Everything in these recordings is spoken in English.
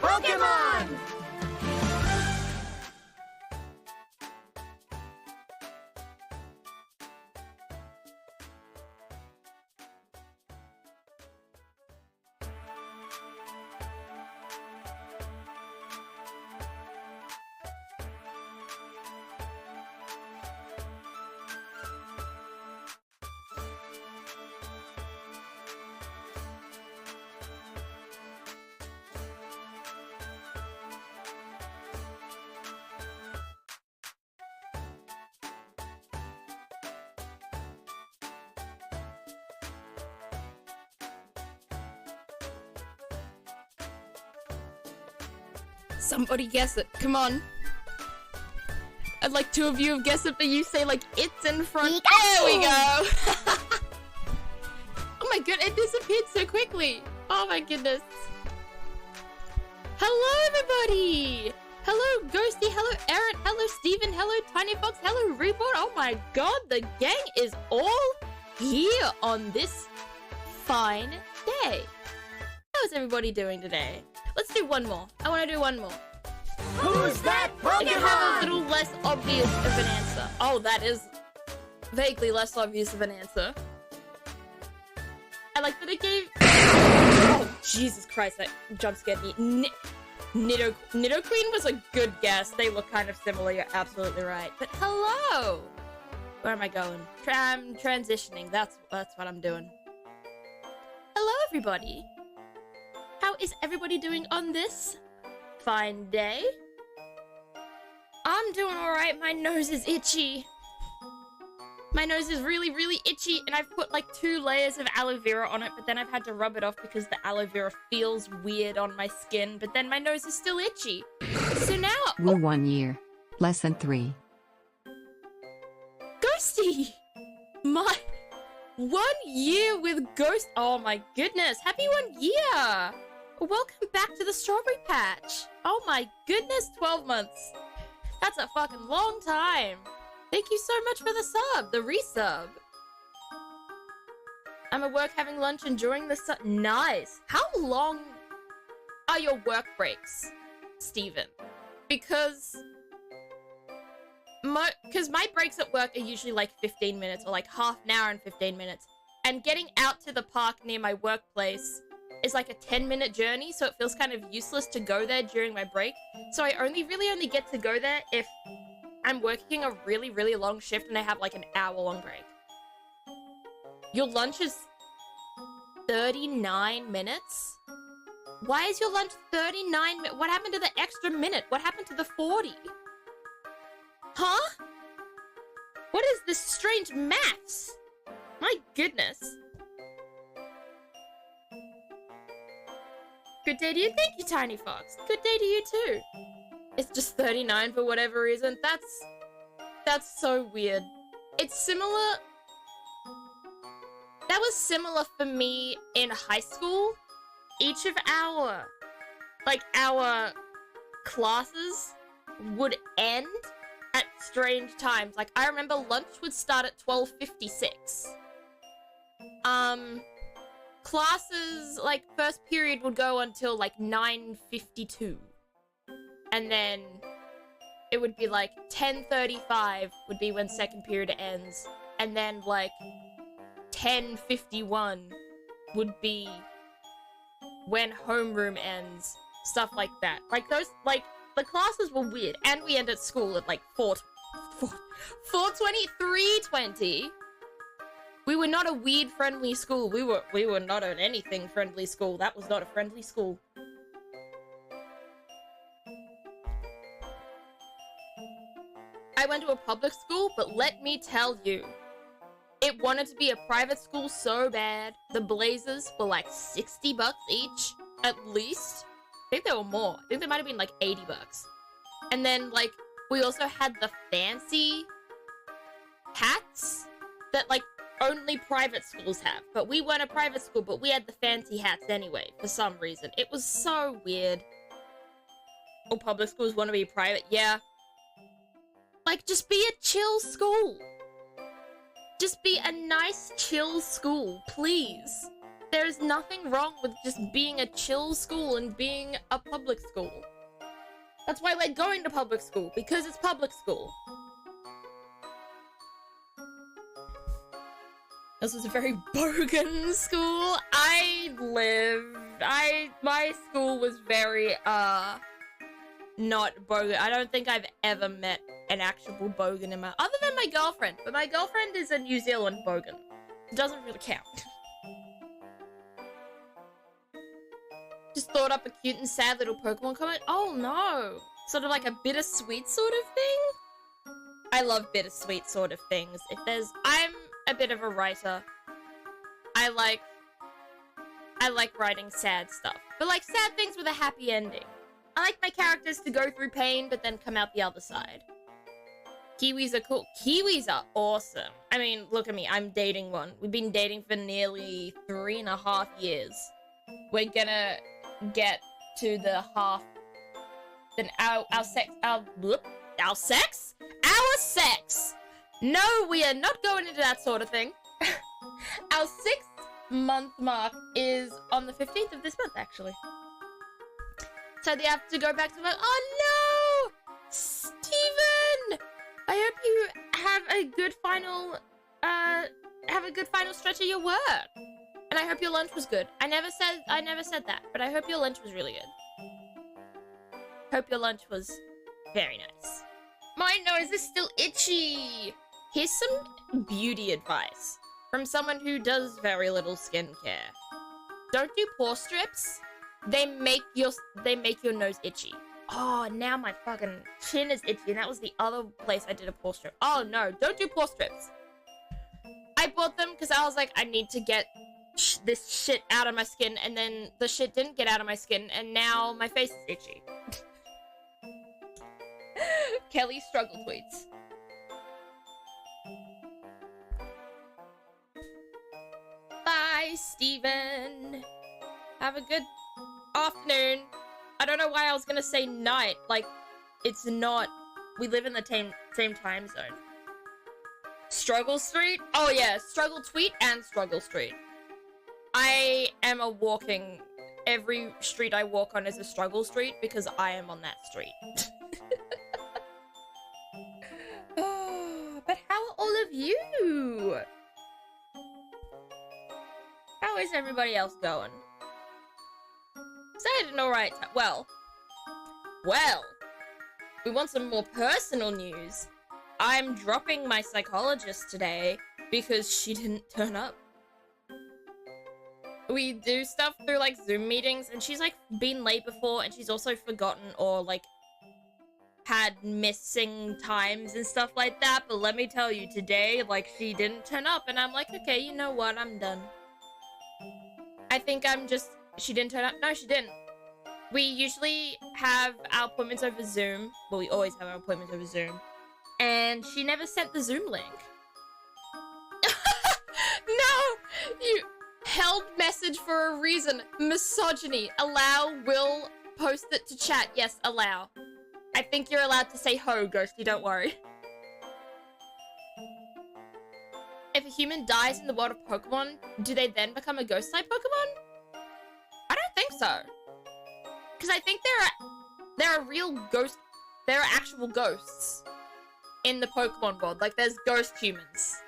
Pokemon? Somebody guess it. Come on. I'd like two of you have guessed it, but you say like it's in front. There we go. Oh my god, it disappeared so quickly. Oh my goodness. Hello everybody. Hello Ghosty. Hello Aaron. Hello Steven. Hello Tiny Fox. Hello Reborn. Oh my god, the gang is all here on this fine day. How is everybody doing today? Let's do one more. I want to do one more. Who's that Pokemon? I can have a little less obvious of an answer. Oh, that is vaguely less obvious of an answer. I like that it gave... Oh, Jesus Christ, that jump scared me. Nidoqueen was a good guess. They look kind of similar, you're absolutely right. But hello! Where am I going? I'm transitioning, that's what I'm doing. Hello, everybody. How is everybody doing on this fine day? I'm doing alright. My nose is itchy. My nose is really, really itchy, and I've put like 2 layers of aloe vera on it, but then I've had to rub it off because the aloe vera feels weird on my skin, but then my nose is still itchy. So now... We're 1 year. Lesson 3. Ghosty! My... 1 year with Ghost... Oh my goodness. Happy 1 year! Welcome back to the Strawberry Patch. Oh my goodness, 12 months. That's a fucking long time. Thank you so much for the sub, the resub. I'm at work having lunch, enjoying the sun. Nice. How long are your work breaks, Steven? Because my breaks at work are usually like 15 minutes or like half an hour and 15 minutes. And getting out to the park near my workplace is like a 10-minute journey, so it feels kind of useless to go there during my break. So I really only get to go there if I'm working a really, really long shift and I have like an hour-long break. Your lunch is 39 minutes? Why is your lunch 39 minutes? What happened to the extra minute? What happened to the 40? Huh? What is this strange maths? My goodness. Good day to you. Thank you, Tiny Fox. Good day to you, too. It's just 39 for whatever reason. That's so weird. It's similar... That was similar for me in high school. Each of our classes would end at strange times. Like, I remember lunch would start at 12:56. Classes, like, first period would go until, like, 9:52. And then it would be, like, 10:35 would be when second period ends. And then, like, 10:51 would be when homeroom ends. Stuff like that. Like, those, like, the classes were weird. And we ended school at, like, 4:20, 3:20. We were not a weird friendly school. We were not an anything friendly school. That was not a friendly school. I went to a public school, but let me tell you, it wanted to be a private school so bad. The blazers were like $60 each, at least. I think they were more. I think they might have been like $80. And then, like, we also had the fancy hats that, like, only private schools have. But we weren't a private school, but we had the fancy hats anyway, for some reason. It was so weird. All public schools want to be private, yeah. Like, just be a chill school. Just be a nice, chill school, please. There's nothing wrong with just being a chill school and being a public school. That's why we're going to public school, because it's public school. This was a very bogan school. My school was very, not bogan. I don't think I've ever met an actual bogan in other than my girlfriend. But my girlfriend is a New Zealand bogan. It doesn't really count. Just thought up a cute and sad little Pokemon comment. Oh no! Sort of like a bittersweet sort of thing? I love bittersweet sort of things. I'm a bit of a writer. I like writing sad stuff. But like sad things with a happy ending. I like my characters to go through pain, but then come out the other side. Kiwis are cool. Kiwis are awesome. I mean, look at me. I'm dating one. We've been dating for nearly 3.5 years. We're gonna get to the half. Then our sex. No, we are not going into that sort of thing. Our 6-month mark is on the 15th of this month, actually. So they have to go back to work. Oh no, Steven! I hope you have a good final stretch of your work. And I hope your lunch was good. I never said that, but I hope your lunch was really good. Hope your lunch was very nice. My nose is still itchy. Here's some beauty advice from someone who does very little skincare. Don't do pore strips. They make your nose itchy. Oh, now my fucking chin is itchy, and that was the other place I did a pore strip. Oh no, don't do pore strips. I bought them because I was like, I need to get this shit out of my skin, and then the shit didn't get out of my skin, and now my face is itchy. Kelly struggle tweets. Bye, Steven. Have a good afternoon. I don't know why I was gonna say night. Like, it's not. We live in the same time zone. Struggle Street? Oh yeah, Struggle Tweet and Struggle Street. I am a walking. Every street I walk on is a struggle street because I am on that street. Oh, but how are all of you? How is everybody else going? Say it in alright. Well, we want some more personal news. I'm dropping my psychologist today because she didn't turn up. We do stuff through like Zoom meetings, and she's like been late before, and she's also forgotten or like had missing times and stuff like that. But let me tell you, today, like, she didn't turn up, and I'm like, okay, you know what, I'm done. I think she didn't turn up. No, she didn't. We usually have our appointments over Zoom. Well, we always have our appointments over Zoom. And she never sent the Zoom link. No! You held message for a reason. Misogyny. Allow will post it to chat. Yes, allow. I think you're allowed to say ho, Ghosty, don't worry. If a human dies in the world of Pokemon, do they then become a ghost-type Pokemon? I don't think so. Because I think there are real ghosts. There are actual ghosts in the Pokemon world. Like, there's ghost humans.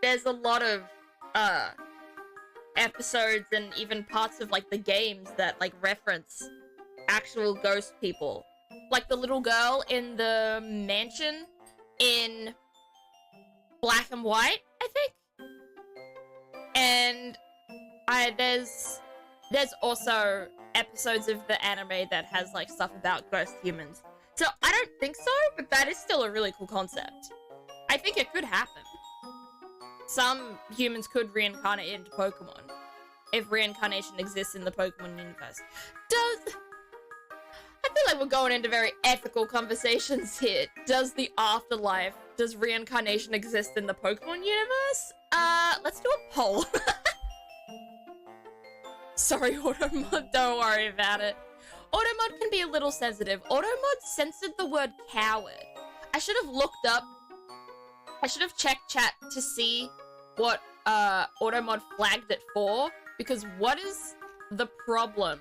There's a lot of episodes and even parts of like the games that like reference actual ghost people. Like the little girl in the mansion in Black and White, I think. And there's also episodes of the anime that has like stuff about ghost humans. So I don't think so, but that is still a really cool concept. I think it could happen. Some humans could reincarnate into Pokemon if reincarnation exists in the Pokemon universe. I feel like we're going into very ethical conversations here. Does the afterlife, does reincarnation exist in the Pokemon universe? Let's do a poll. Sorry, Automod, don't worry about it. Automod can be a little sensitive. Automod censored the word coward. I should have looked up. I should have checked chat to see what Automod flagged it for, Because what is the problem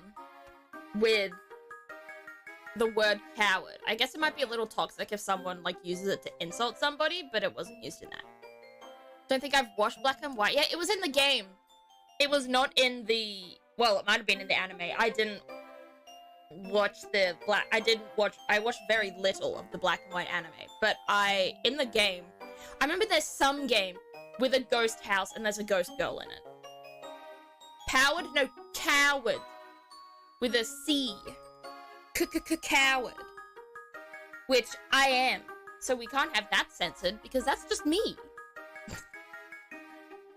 with the word coward? I guess it might be a little toxic if someone, like, uses it to insult somebody, but it wasn't used in that. Don't think I've watched Black and White. Yeah, it was in the game. It was not in the... Well, it might have been in the anime. I didn't watch the Black... I watched very little of the Black and White anime. But in the game... I remember there's some game with a ghost house and there's a ghost girl in it. Powered? No, coward. With a C. Coward. Which I am. So we can't have that censored because that's just me.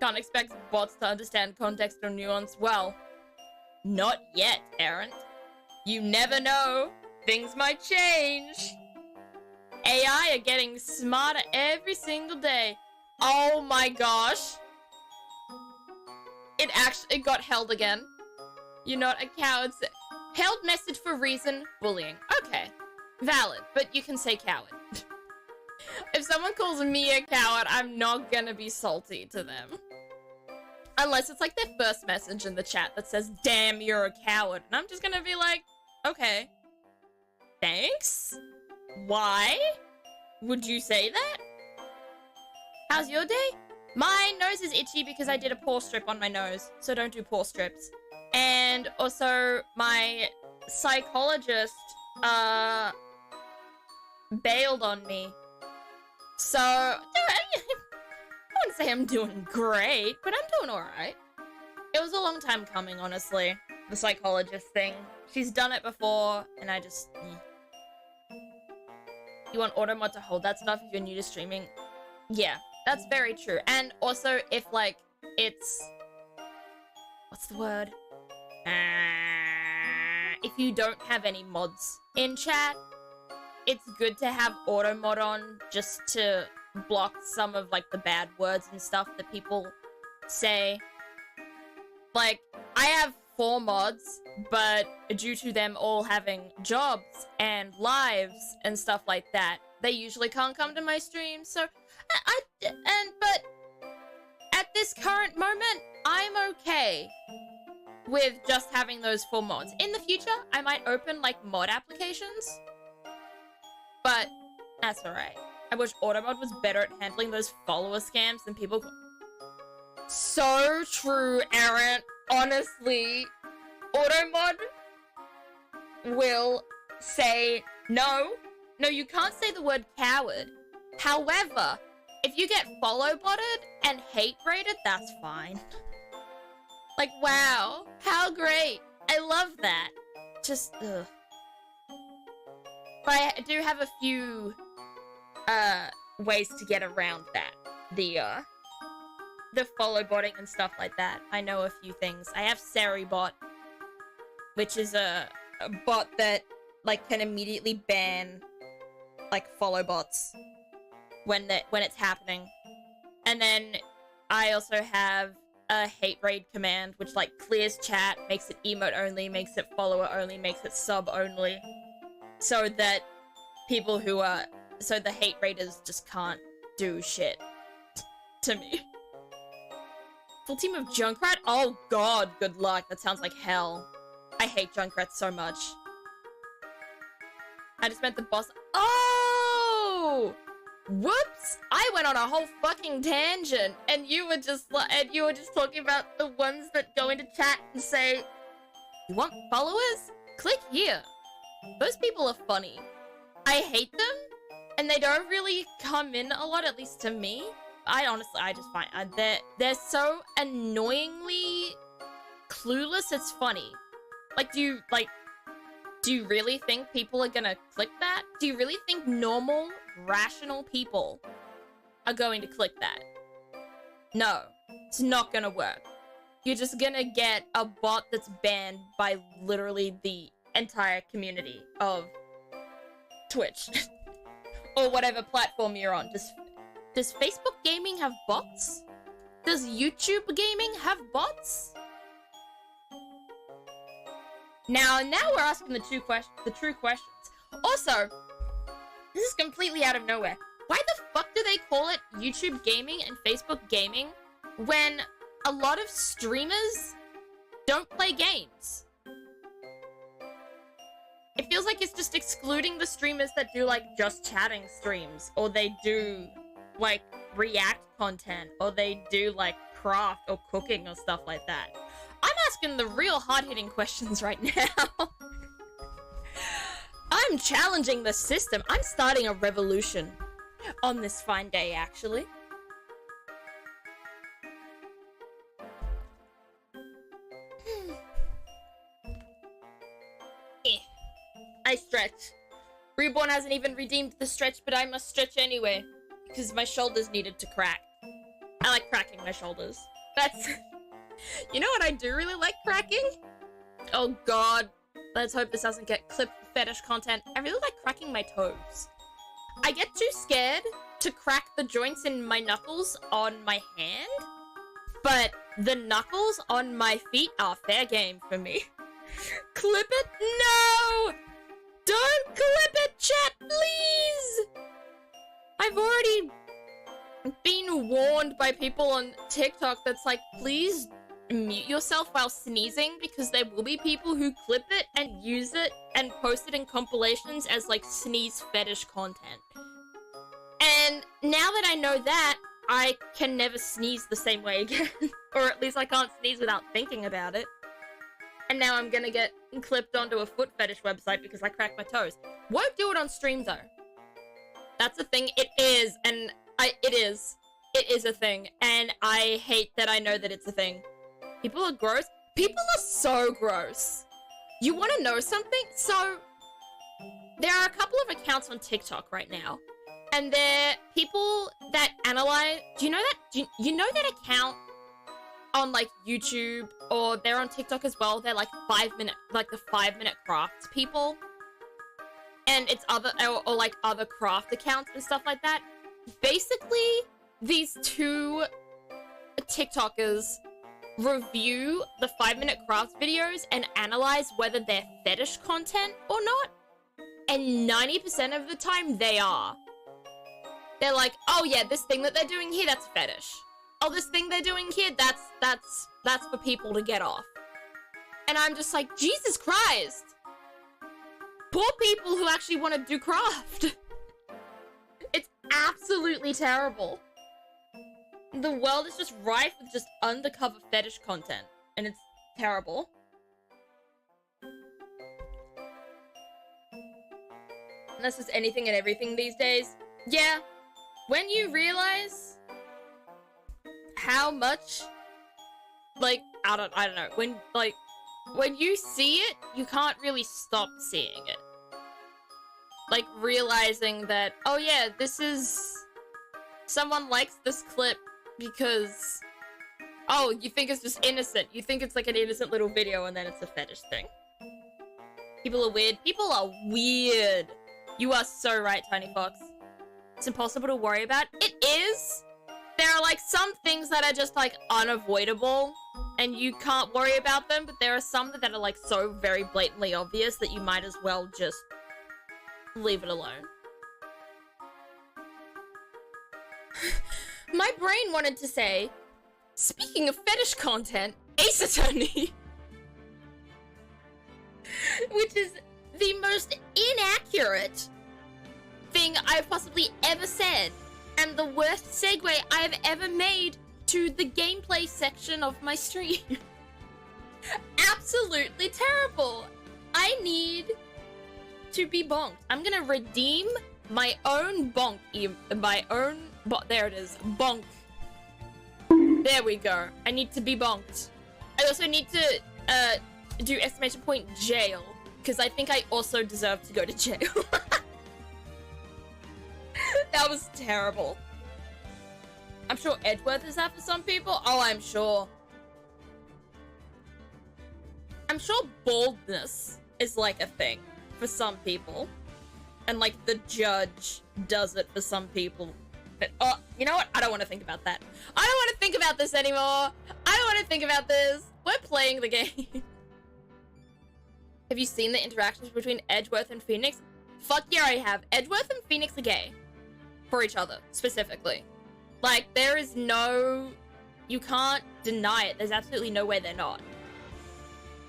Can't expect bots to understand context or nuance. Well, not yet, Errant. You never know. Things might change. AI are getting smarter every single day. Oh my gosh. It got held again. You're not a coward. Held message for reason, bullying. Okay. Valid, but you can say coward. If someone calls me a coward, I'm not gonna be salty to them. Unless it's like their first message in the chat that says, damn, you're a coward. And I'm just gonna be like, okay. Thanks? Why would you say that? How's your day? My nose is itchy because I did a pore strip on my nose, so don't do pore strips. And also, my psychologist, bailed on me. So, I wouldn't say I'm doing great, but I'm doing alright. It was a long time coming, honestly, the psychologist thing. She's done it before, and I just... You want Automod to hold that stuff if you're new to streaming? Yeah, that's very true. And also, if, like, it's... What's the word? If you don't have any mods in chat, it's good to have Automod on just to block some of, like, the bad words and stuff that people say. Like, I have 4 mods, but due to them all having jobs and lives and stuff like that, they usually can't come to my stream, so but at this current moment, I'm okay with just having those 4 mods. In the future, I might open, like, mod applications, but that's alright. I wish Automod was better at handling those follower scams than people... So true, Aaron. Honestly, Automod will say, no, you can't say the word coward. However, if you get follow botted and hate rated, that's fine. Like, wow, how great. I love that. Just, ugh. But I do have a few, ways to get around that. The follow botting and stuff like that. I know a few things. I have Seribot, which is a bot that, like, can immediately ban, like, follow bots when it's happening. And then I also have a hate raid command, which, like, clears chat, makes it emote only, makes it follower only, makes it sub only, so that people who are... So the hate raiders just can't do shit to me. Full team of Junkrat? Oh god, good luck. That sounds like hell. I hate Junkrat so much. I just meant the boss... Oh! Whoops! I went on a whole fucking tangent, and you were just talking about the ones that go into chat and say, you want followers? Click here. Those people are funny. I hate them, and they don't really come in a lot, at least to me. I just find they're so annoyingly clueless. It's funny. Like, do you really think people are gonna click that? Do you really think normal, rational people are going to click that? No, it's not gonna work. You're just gonna get a bot that's banned by literally the entire community of Twitch or whatever platform you're on. Does Facebook gaming have bots? Does YouTube gaming have bots? Now we're asking the true questions. Also, this is completely out of nowhere. Why the fuck do they call it YouTube gaming and Facebook gaming when a lot of streamers don't play games. It feels like it's just excluding the streamers that do, like, just chatting streams, or they do, like, react content, or they do, like, craft or cooking or stuff like that. I'm asking the real hard-hitting questions right now. I'm challenging the system. I'm starting a revolution on this fine day, actually. I stretch. Reborn hasn't even redeemed the stretch, but I must stretch anyway, because my shoulders needed to crack. I like cracking my shoulders. That's... You know what I do really like cracking? Oh god. Let's hope this doesn't get clipped for fetish content. I really like cracking my toes. I get too scared to crack the joints in my knuckles on my hand, but the knuckles on my feet are fair game for me. Clip it? No! Don't clip it, chat, please! I've already been warned by people on TikTok that's like, please mute yourself while sneezing, because there will be people who clip it and use it and post it in compilations as, like, sneeze fetish content. And now that I know that, I can never sneeze the same way again. Or at least I can't sneeze without thinking about it. And now I'm gonna get clipped onto a foot fetish website because I cracked my toes. Won't do it on stream, though. That's a thing. It is, and it is. It is a thing, and I hate that I know that it's a thing. People are gross. People are so gross. You want to know something? So, there are a couple of accounts on TikTok right now, and they're people that analyze... Do you know that? You know that account on, like, YouTube, or they're on TikTok as well? They're, like, 5-minute... Like, the 5-minute crafts people. And it's other... Or, like, other craft accounts and stuff like that. Basically, these two TikTokers review the 5-minute crafts videos and analyze whether they're fetish content or not. And 90% of the time, they are. They're like, oh yeah, this thing that they're doing here, that's fetish. Oh, this thing they're doing here, that's for people to get off. And I'm just like, Jesus Christ! Poor people who actually want to do craft. It's absolutely terrible. The world is just rife with just undercover fetish content, and it's terrible. And that's just anything and everything these days. Yeah, when you realize how much, like, I don't know, when you see it, you can't really stop seeing it. Like, realizing that, oh yeah, this is... Someone likes this clip because... Oh, you think it's just innocent. You think it's like an innocent little video and then it's a fetish thing. People are weird. People are weird. You are so right, Tiny Fox. It's impossible to worry about. It is! There are, like, some things that are just, like, unavoidable, and you can't worry about them, but there are some that are, like, so very blatantly obvious that you might as well just leave it alone. My brain wanted to say, speaking of fetish content, Ace Attorney. Which is the most inaccurate thing I've possibly ever said. And the worst segue I've ever made to the gameplay section of my stream. Absolutely terrible. I need to be bonked. I'm gonna redeem my own bonk. There it is. Bonk. There we go. I need to be bonked. I also need to do exclamation point jail, because I think I also deserve to go to jail. That was terrible. I'm sure Edgeworth is that for some people. Oh, I'm sure. I'm sure baldness is like a thing for some people. And like the judge does it for some people. But, oh, you know what? I don't want to think about that. I don't want to think about this anymore. I don't want to think about this. We're playing the game. Have you seen the interactions between Edgeworth and Phoenix? Fuck yeah, I have. Edgeworth and Phoenix are gay. For each other, specifically. Like, there is no... You can't deny it. There's absolutely no way they're not.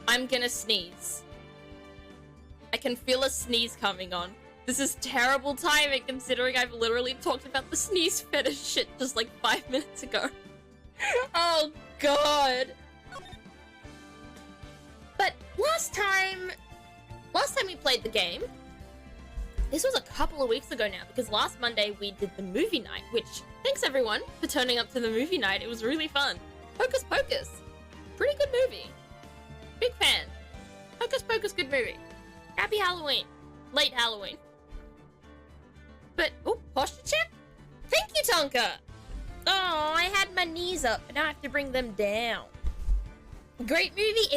I'm gonna sneeze. I can feel a sneeze coming on. This is terrible timing considering I've literally talked about the sneeze fetish shit just like 5 minutes ago. Oh god. But last time we played the game, this was a couple of weeks ago now, because last Monday we did the movie night, which, thanks everyone for turning up to the movie night. It was really fun. Hocus Pocus. Pretty good movie. Big fan. Hocus Pocus, good movie. Happy Halloween. Late Halloween. But, oh, posture check? Thank you, Tonka! Oh, I had my knees up, and now I have to bring them down. Great movie?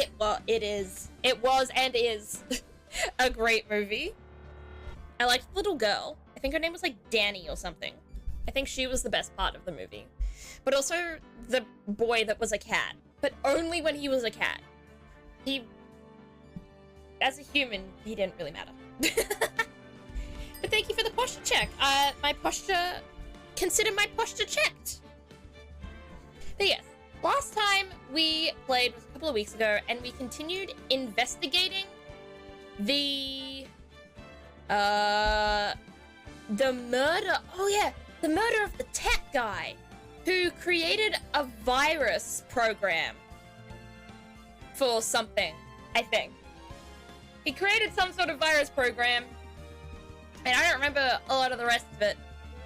It is. It was and is a great movie. I liked the little girl. I think her name was like Danny or something. I think she was the best part of the movie. But also the boy that was a cat. But only when he was a cat. As a human, he didn't really matter. But thank you for the posture check. Consider my posture checked. But yes, last time we played was a couple of weeks ago, and we continued investigating the murder. Oh yeah, the murder of the tech guy who created a virus program for something, I think. He created some sort of virus program, and I don't remember a lot of the rest of it,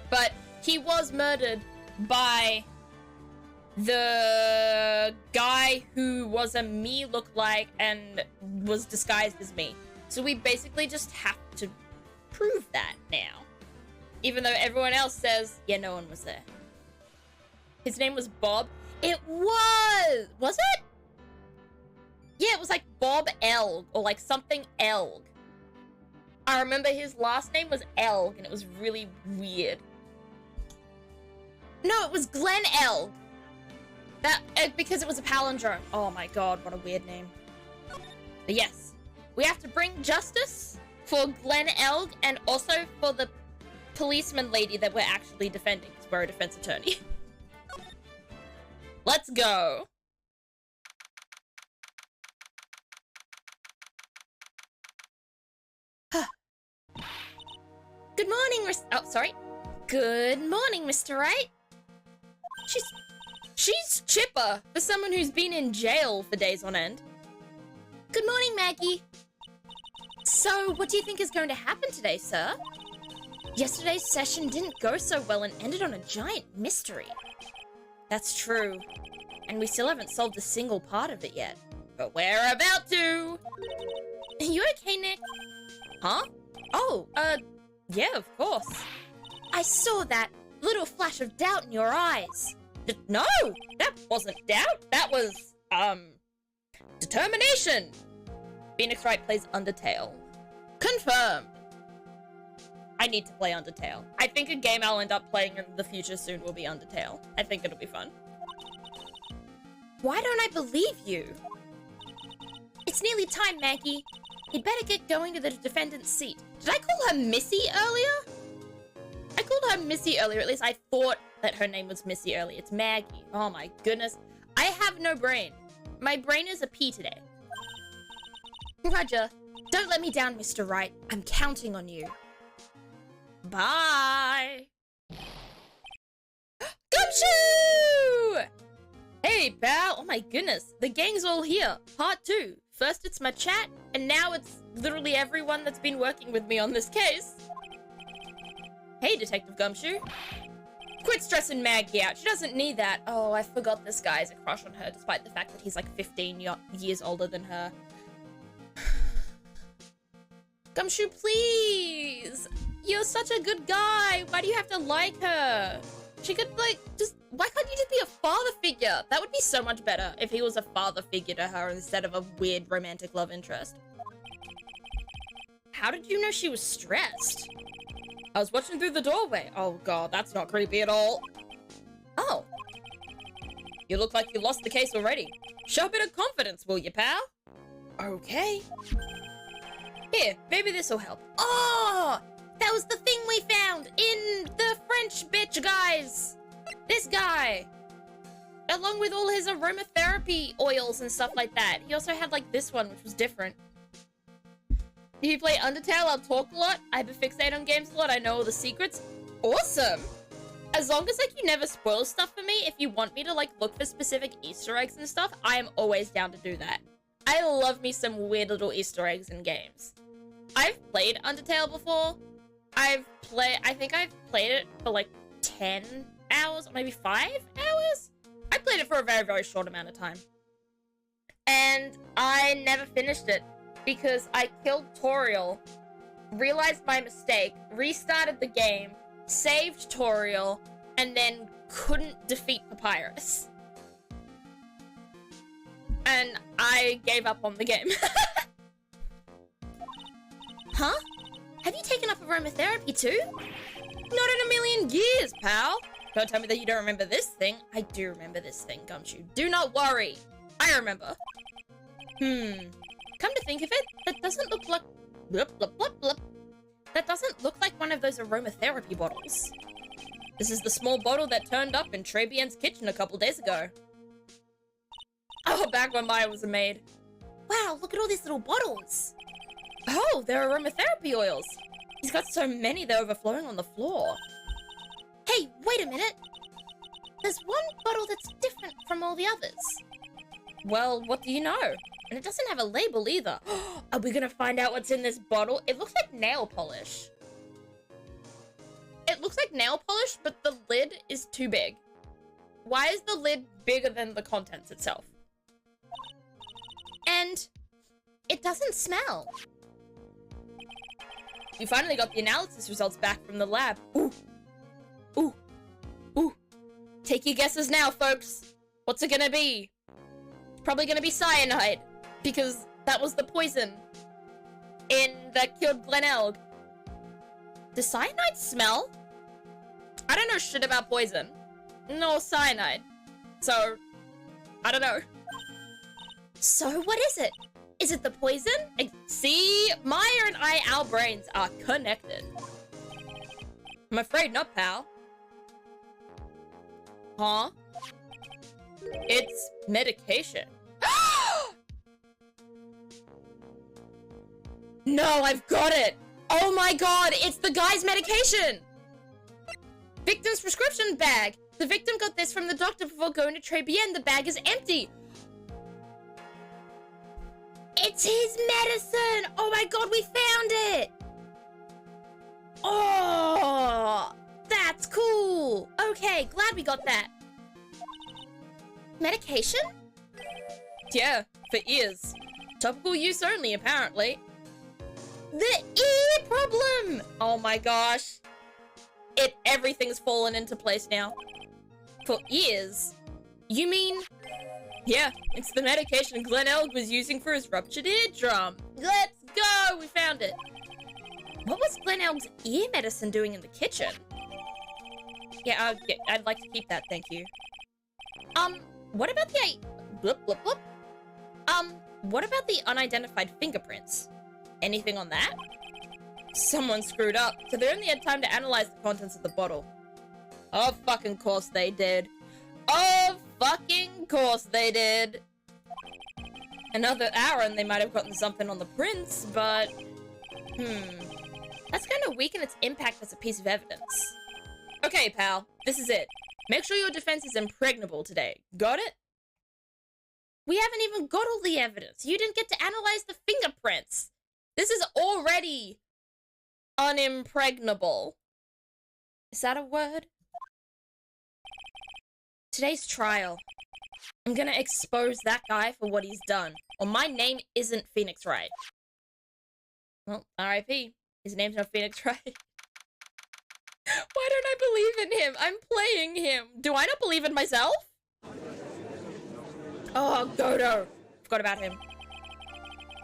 but he was murdered by the guy who was a me lookalike and was disguised as me. So we basically just have to prove that now. Even though everyone else says, yeah, no one was there. His name was Bob. It was! Was it? Yeah, it was like Bob Elg, or like something Elg. I remember his last name was Elg, and it was really weird. No, it was Glenn Elg. Because it was a palindrome. Oh my god, what a weird name. But yes, we have to bring justice for Glenn Elg, and also for the policeman lady that we're actually defending, because we're a defense attorney. Let's go. Good morning, Good morning, Mr. Wright. She's chipper for someone who's been in jail for days on end. Good morning, Maggie. So, what do you think is going to happen today, sir? Yesterday's session didn't go so well and ended on a giant mystery. That's true. And we still haven't solved a single part of it yet. But we're about to! Are you okay, Nick? Huh? Oh, yeah, of course. I saw that little flash of doubt in your eyes. No, that wasn't doubt. That was, determination. Phoenix Wright plays Undertale. Confirmed. I need to play Undertale. I think a game I'll end up playing in the future soon will be Undertale. I think it'll be fun. Why don't I believe you? It's nearly time, Maggie. You'd better get going to the defendant's seat. Did I call her Missy earlier? I called her Missy earlier. At least I thought that her name was Missy earlier. It's Maggie. Oh my goodness. I have no brain. My brain is a P today. Roger. Don't let me down, Mr. Wright. I'm counting on you. Bye. Gumshoe! Hey, pal. Oh my goodness. The gang's all here. Part 2. First it's my chat, and now it's literally everyone that's been working with me on this case. Hey, Detective Gumshoe. Quit stressing Maggie out. She doesn't need that. Oh, I forgot this guy has a crush on her, despite the fact that he's like 15 years older than her. Gumshoe, please! You're such a good guy! Why do you have to like her? She could, like, why can't you just be a father figure? That would be so much better if he was a father figure to her instead of a weird romantic love interest. How did you know she was stressed? I was watching through the doorway. Oh god, that's not creepy at all. Oh. You look like you lost the case already. Show a bit of confidence, will you, pal? Okay. Here, maybe this'll help. Oh! That was the thing we found in the French bitch, guys! This guy! Along with all his aromatherapy oils and stuff like that. He also had like this one, which was different. If you play Undertale, I'll talk a lot. I hyperfixate on games a lot. I know all the secrets. Awesome. As long as like you never spoil stuff for me, if you want me to like look for specific Easter eggs and stuff, I am always down to do that. I love me some weird little Easter eggs in games. I've played Undertale before. I think I've played it for like 10 hours or maybe 5 hours. I played it for a very, very short amount of time. And I never finished it because I killed Toriel, realized my mistake, restarted the game, saved Toriel, and then couldn't defeat Papyrus. And I gave up on the game. Huh? Have you taken up aromatherapy too? Not in a million years, pal. Don't tell me that you don't remember this thing. I do remember this thing, Gumshoe. Do not worry. I remember. Come to think of it, that doesn't look like... Blup, blup, blup, blup. That doesn't look like one of those aromatherapy bottles. This is the small bottle that turned up in Trebian's kitchen a couple days ago. Oh, back when Maya was a maid. Wow, look at all these little bottles. Oh, they're aromatherapy oils. He's got so many they're overflowing on the floor. Hey, wait a minute. There's one bottle that's different from all the others. Well, what do you know? And it doesn't have a label either. Are we gonna find out what's in this bottle? It looks like nail polish. It looks like nail polish, but the lid is too big. Why is the lid bigger than the contents itself? And it doesn't smell. We finally got the analysis results back from the lab. Ooh. Ooh. Ooh. Take your guesses now, folks. What's it gonna be? It's probably gonna be cyanide, because that was the poison that killed Glenelg. Does cyanide smell? I don't know shit about poison. No cyanide. So, I don't know. So, what is it? Is it the poison? See, Maya and our brains are connected. I'm afraid not, pal. Huh? It's medication. No, I've got it! Oh my god, it's the guy's medication! Victim's prescription bag. The victim got this from the doctor before going to Trebien. The bag is empty. It's his medicine! Oh my god, we found it! Oh, that's cool! Okay, glad we got that. Medication? Yeah, for ears. Topical use only, apparently. The ear problem! Oh my gosh. Everything's fallen into place now. For ears? You mean... Yeah, it's the medication Glenelg was using for his ruptured eardrum. Let's go! We found it. What was Glenelg's ear medicine doing in the kitchen? Yeah, I'd like to keep that, thank you. What about the... Bloop, bloop, bloop. What about the unidentified fingerprints? Anything on that? Someone screwed up, so they only had time to analyze the contents of the bottle. Of fucking course they did. Of fucking course they did. Another hour and they might have gotten something on the prints, but... That's gonna weaken its impact as a piece of evidence. Okay, pal. This is it. Make sure your defense is impregnable today. Got it? We haven't even got all the evidence. You didn't get to analyze the fingerprints. This is already unimpregnable. Is that a word? Today's trial. I'm gonna expose that guy for what he's done. Or my name isn't Phoenix Wright. Well, R.I.P. His name's not Phoenix Wright. Why don't I believe in him? I'm playing him. Do I not believe in myself? Oh, Godo. Forgot about him.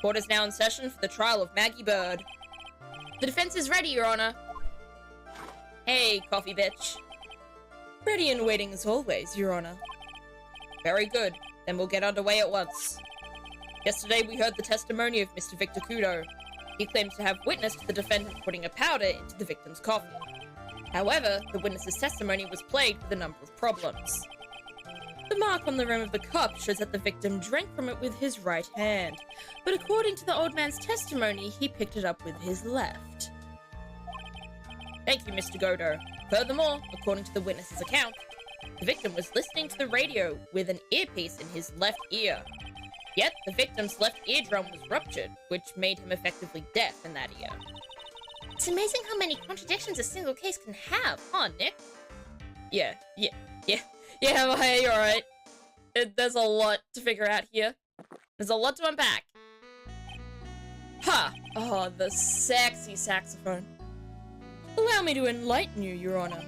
Court is now in session for the trial of Maggie Bird. The defense is ready, Your Honor. Hey, coffee bitch. Ready and waiting as always, Your Honor. Very good. Then we'll get underway at once. Yesterday we heard the testimony of Mr. Victor Kudo. He claims to have witnessed the defendant putting a powder into the victim's coffee. However, the witness's testimony was plagued with a number of problems. The mark on the rim of the cup shows that the victim drank from it with his right hand, but according to the old man's testimony, he picked it up with his left. Thank you, Mr. Godo. Furthermore, according to the witness's account, the victim was listening to the radio with an earpiece in his left ear. Yet, the victim's left eardrum was ruptured, which made him effectively deaf in that ear. It's amazing how many contradictions a single case can have, huh, Nick? Yeah, you're right. There's a lot to figure out here. There's a lot to unpack. Ha! Oh, the sexy saxophone. Allow me to enlighten you, Your Honor.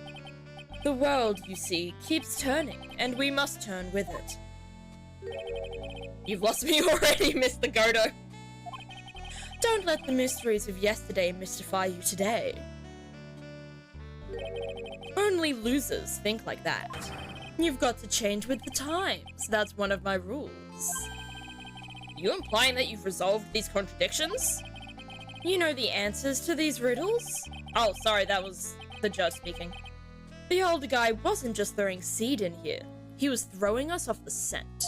The world, you see, keeps turning, and we must turn with it. You've lost me already, Mr. Godo. Don't let the mysteries of yesterday mystify you today. Only losers think like that. You've got to change with the times. That's one of my rules. You implying that you've resolved these contradictions? You know the answers to these riddles? Oh, sorry, that was the judge speaking. The older guy wasn't just throwing seed in here. He was throwing us off the scent.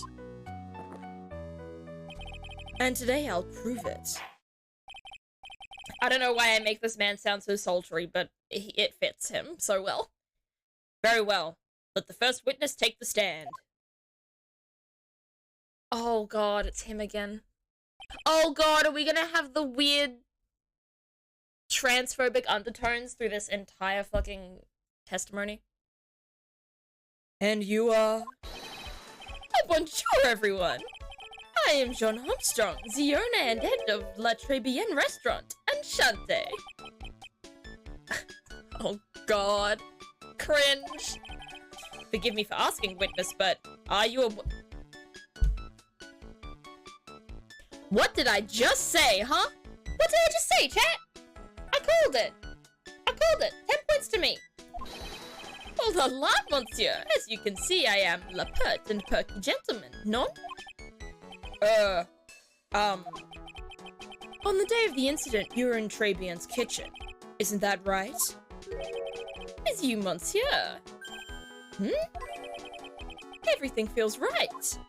And today I'll prove it. I don't know why I make this man sound so sultry, but it fits him so well. Very well. Let the first witness take the stand. Oh god, it's him again. Oh god, are we gonna have the weird transphobic undertones through this entire fucking testimony? And you are... Oh, bonjour, everyone! I am Jean Armstrong, the owner and head of La Tribulations restaurant, Enchanté. Oh god. Cringe. Forgive me for asking, witness, but are you a... What did I just say, huh? What did I just say, chat? I called it. 10 points to me. Oh la la, monsieur. As you can see, I am la pert and perky gentleman, non? On the day of the incident, you were in Trébillon's kitchen. Isn't that right? Is you, monsieur? Everything feels right.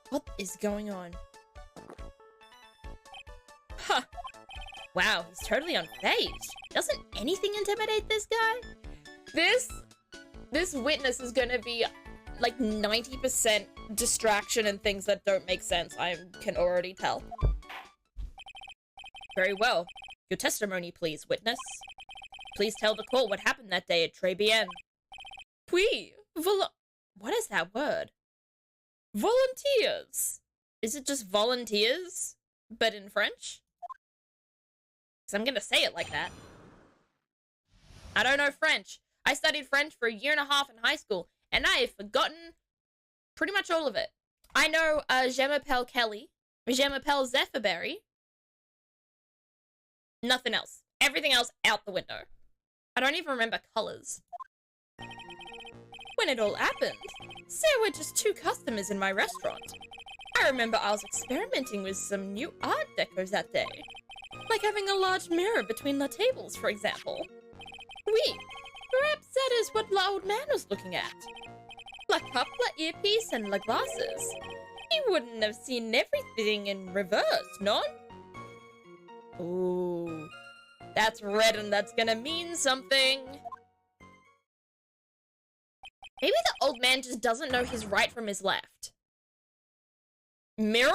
What is going on? Huh. Wow, he's totally unfazed. Doesn't anything intimidate this guy? This witness is gonna be like 90% distraction and things that don't make sense. I can already tell. Very well. Your testimony, please, witness. Please tell the court what happened that day at Trébillon. What is that word? Volunteers. Is it just volunteers, but in French? Because I'm gonna say it like that. I don't know French. I studied French for 1.5 years in high school, and I have forgotten pretty much all of it. I know Je m'appelle Kelly, Je m'appelle Zephyrberry. Nothing else. Everything else out the window. I don't even remember colors. When it all happened, there were just 2 customers in my restaurant. I remember I was experimenting with some new art decos that day. Like having a large mirror between the tables, for example. Oui, perhaps that is what the old man was looking at. La cup, la earpiece, and la glasses. He wouldn't have seen everything in reverse, no? Ooh, that's red and that's gonna mean something. Maybe the old man just doesn't know his right from his left. Mirror?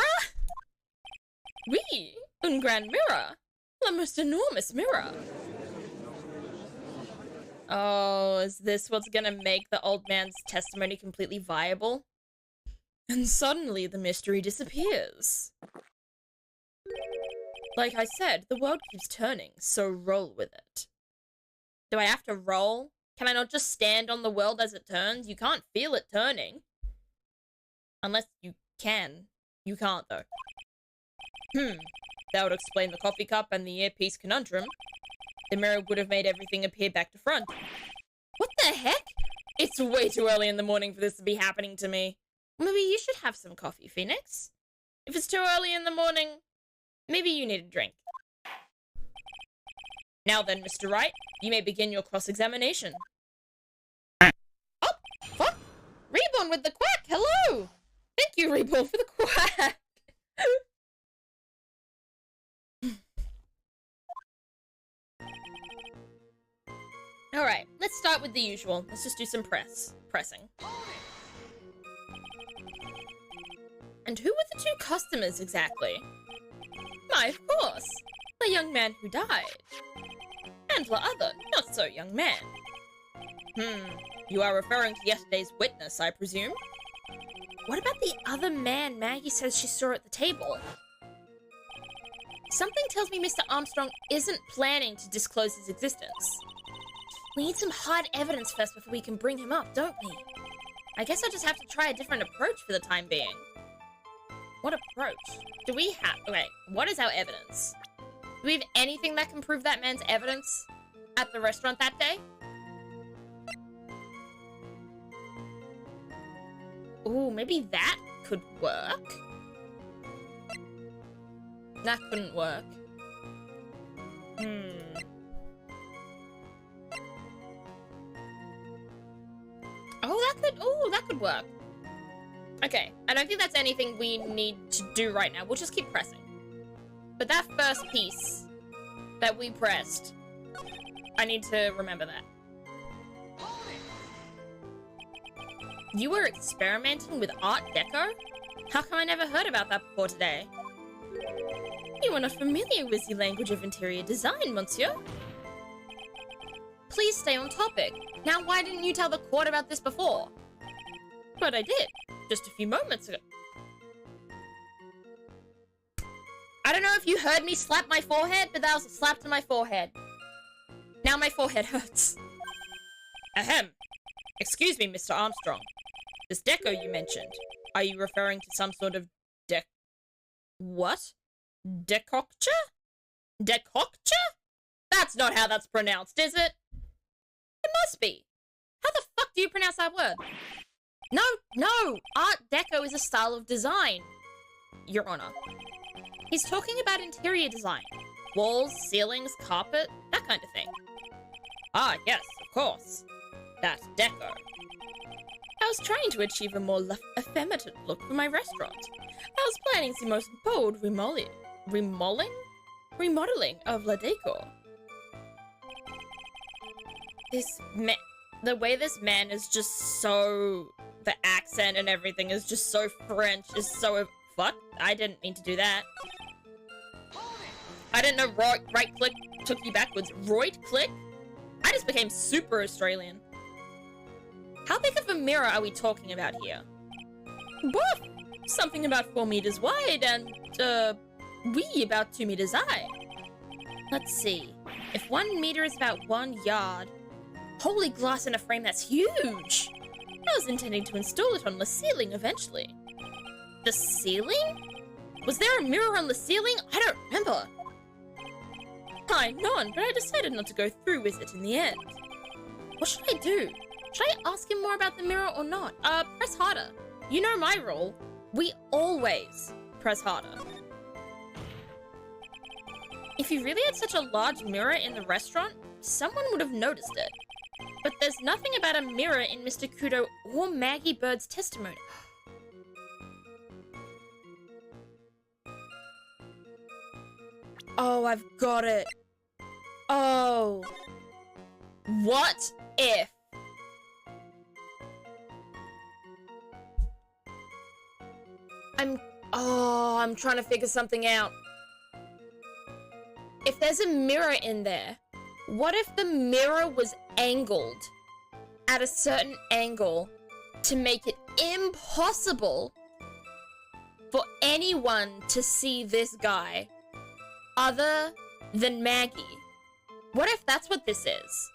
Oui, un grand mirror. The most enormous mirror. Oh, is this what's gonna make the old man's testimony completely viable? And suddenly the mystery disappears. Like I said, the world keeps turning, so roll with it. Do I have to roll? Can I not just stand on the world as it turns? You can't feel it turning. Unless you can. You can't, though. That would explain the coffee cup and the earpiece conundrum. The mirror would have made everything appear back to front. What the heck? It's way too early in the morning for this to be happening to me. Maybe you should have some coffee, Phoenix. If it's too early in the morning, maybe you need a drink. Now then, Mr. Wright, you may begin your cross-examination. Oh, fuck! Reborn with the quack. Hello. Thank you, Reborn, for the quack. Alright, let's start with the usual. Let's just do some pressing. And who were the two customers exactly? Why, of course, the young man who died. And the other, not so young man. You are referring to yesterday's witness, I presume? What about the other man Maggie says she saw at the table? Something tells me Mr. Armstrong isn't planning to disclose his existence. We need some hard evidence first before we can bring him up, don't we? I guess I'll just have to try a different approach for the time being. What approach? Do we have... Okay, what is our evidence? Do we have anything that can prove that man's evidence at the restaurant that day? Ooh, maybe that could work. That couldn't work. Oh, that could work. Okay, I don't think that's anything we need to do right now. We'll just keep pressing. But that first piece that we pressed, I need to remember that. You were experimenting with Art Deco? How come I never heard about that before today? You are not familiar with the language of interior design, monsieur. Please stay on topic. Now, why didn't you tell the court about this before? But I did, just a few moments ago. I don't know if you heard me slap my forehead, but that was a slap to my forehead. Now my forehead hurts. Ahem. Excuse me, Mr. Armstrong. This deco you mentioned, are you referring to some sort of what? Decoction? Decoction? That's not how that's pronounced, is it? It must be. How the fuck do you pronounce that word? No! Art Deco is a style of design, Your Honor. He's talking about interior design. Walls, ceilings, carpet, that kind of thing. Ah, yes, of course. That's deco. I was trying to achieve a more effeminate look for my restaurant. I was planning the most bold remodeling of La Decor. The way this man is just so... The accent and everything is just so French, is so... Fuck, I didn't mean to do that. I didn't know right click took you backwards. Right click? I just became super Australian. How big of a mirror are we talking about here? Buff! Something about 4 meters wide and, about 2 meters high. Let's see. If 1 meter is about 1 yard, holy glass in a frame, that's huge! I was intending to install it on the ceiling eventually. The ceiling? Was there a mirror on the ceiling? I don't remember. Hi, none, but I decided not to go through with it in the end. What should I do? Should I ask him more about the mirror or not? Press harder. You know my rule. We always press harder. If you really had such a large mirror in the restaurant, someone would have noticed it. But there's nothing about a mirror in Mr. Kudo or Maggie Bird's testimony. Oh, I've got it. Oh. What if? I'm trying to figure something out. If there's a mirror in there, what if the mirror was angled at a certain angle to make it impossible for anyone to see this guy other than Maggie? What if that's what this is?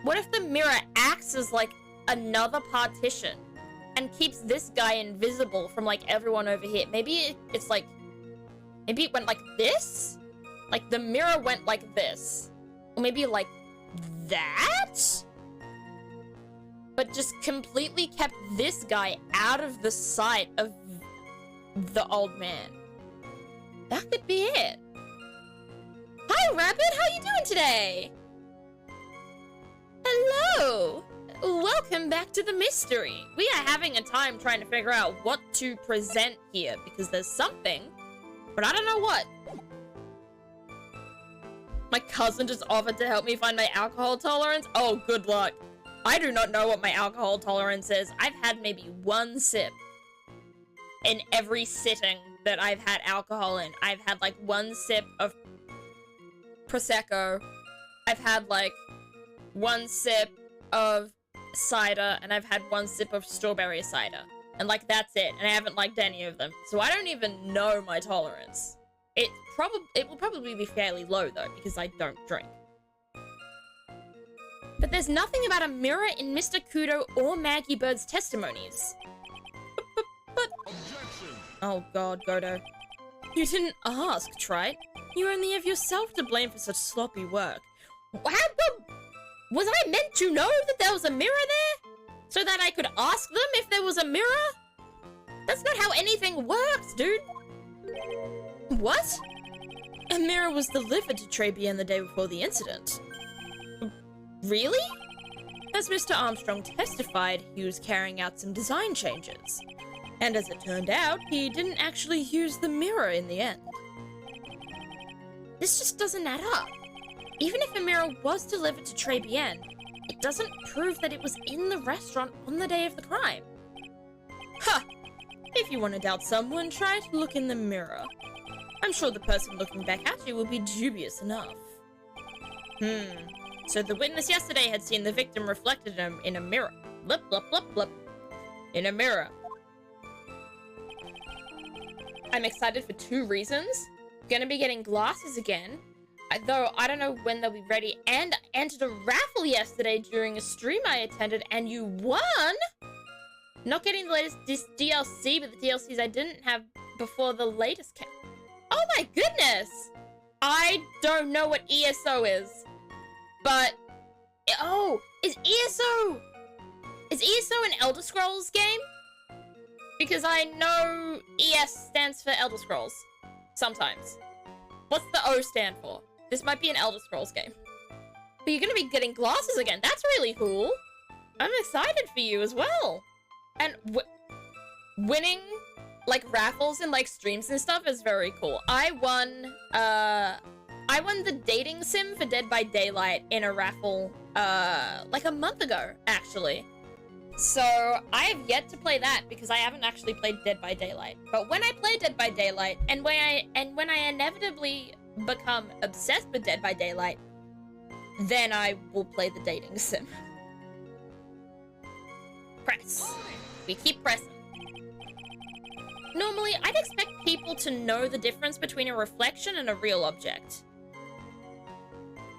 What if the mirror acts as like another partition and keeps this guy invisible from like everyone over here? Maybe it's like, maybe it went like this? Like the mirror went like this. Or maybe like that? But just completely kept this guy out of the sight of the old man. That could be it. Hi, Rabbit! How you doing today? Hello! welcome back to the mystery. We are having a time trying to figure out what to present here because there's something, but I don't know what. My cousin just offered to help me find my alcohol tolerance. Oh, good luck. I do not know what my alcohol tolerance is. I've had maybe one sip in every sitting that I've had alcohol in. I've had like one sip of Prosecco. I've had like one sip of cider, and I've had one sip of strawberry cider. And like, that's it. And I haven't liked any of them. So I don't even know my tolerance. It will probably be fairly low though, because I don't drink. But there's nothing about a mirror in Mr. Kudo or Maggie Bird's testimonies. But oh god, Godo. You didn't ask, Trite. You only have yourself to blame for such sloppy work. Was I meant to know that there was a mirror there? So that I could ask them if there was a mirror? That's not how anything works, dude. What? A mirror was delivered to Trabien the day before the incident. Really? As Mr. Armstrong testified, he was carrying out some design changes. And as it turned out, he didn't actually use the mirror in the end. This just doesn't add up. Even if a mirror was delivered to Trabien, it doesn't prove that it was in the restaurant on the day of the crime. Huh! If you want to doubt someone, try to look in the mirror. I'm sure the person looking back at you will be dubious enough. So the witness yesterday had seen the victim reflected in a mirror. Blip, blip, blip, blip. In a mirror. I'm excited for 2 reasons. Gonna be getting glasses again. Though I don't know when they'll be ready. And I entered a raffle yesterday during a stream I attended, and you won! Not getting the latest DLC, but the DLCs I didn't have before the latest came. Oh my goodness! I don't know what ESO is. But, oh, is ESO an Elder Scrolls game? Because I know ES stands for Elder Scrolls. Sometimes. What's the O stand for? This might be an Elder Scrolls game. But you're gonna be getting glasses again. That's really cool. I'm excited for you as well. And winning, like, raffles and, like, streams and stuff is very cool. I won the dating sim for Dead by Daylight in a raffle, like a month ago, actually. So, I have yet to play that because I haven't actually played Dead by Daylight. But when I play Dead by Daylight, and when I inevitably become obsessed with Dead by Daylight, then I will play the dating sim. Press. We keep pressing. Normally, I'd expect people to know the difference between a reflection and a real object.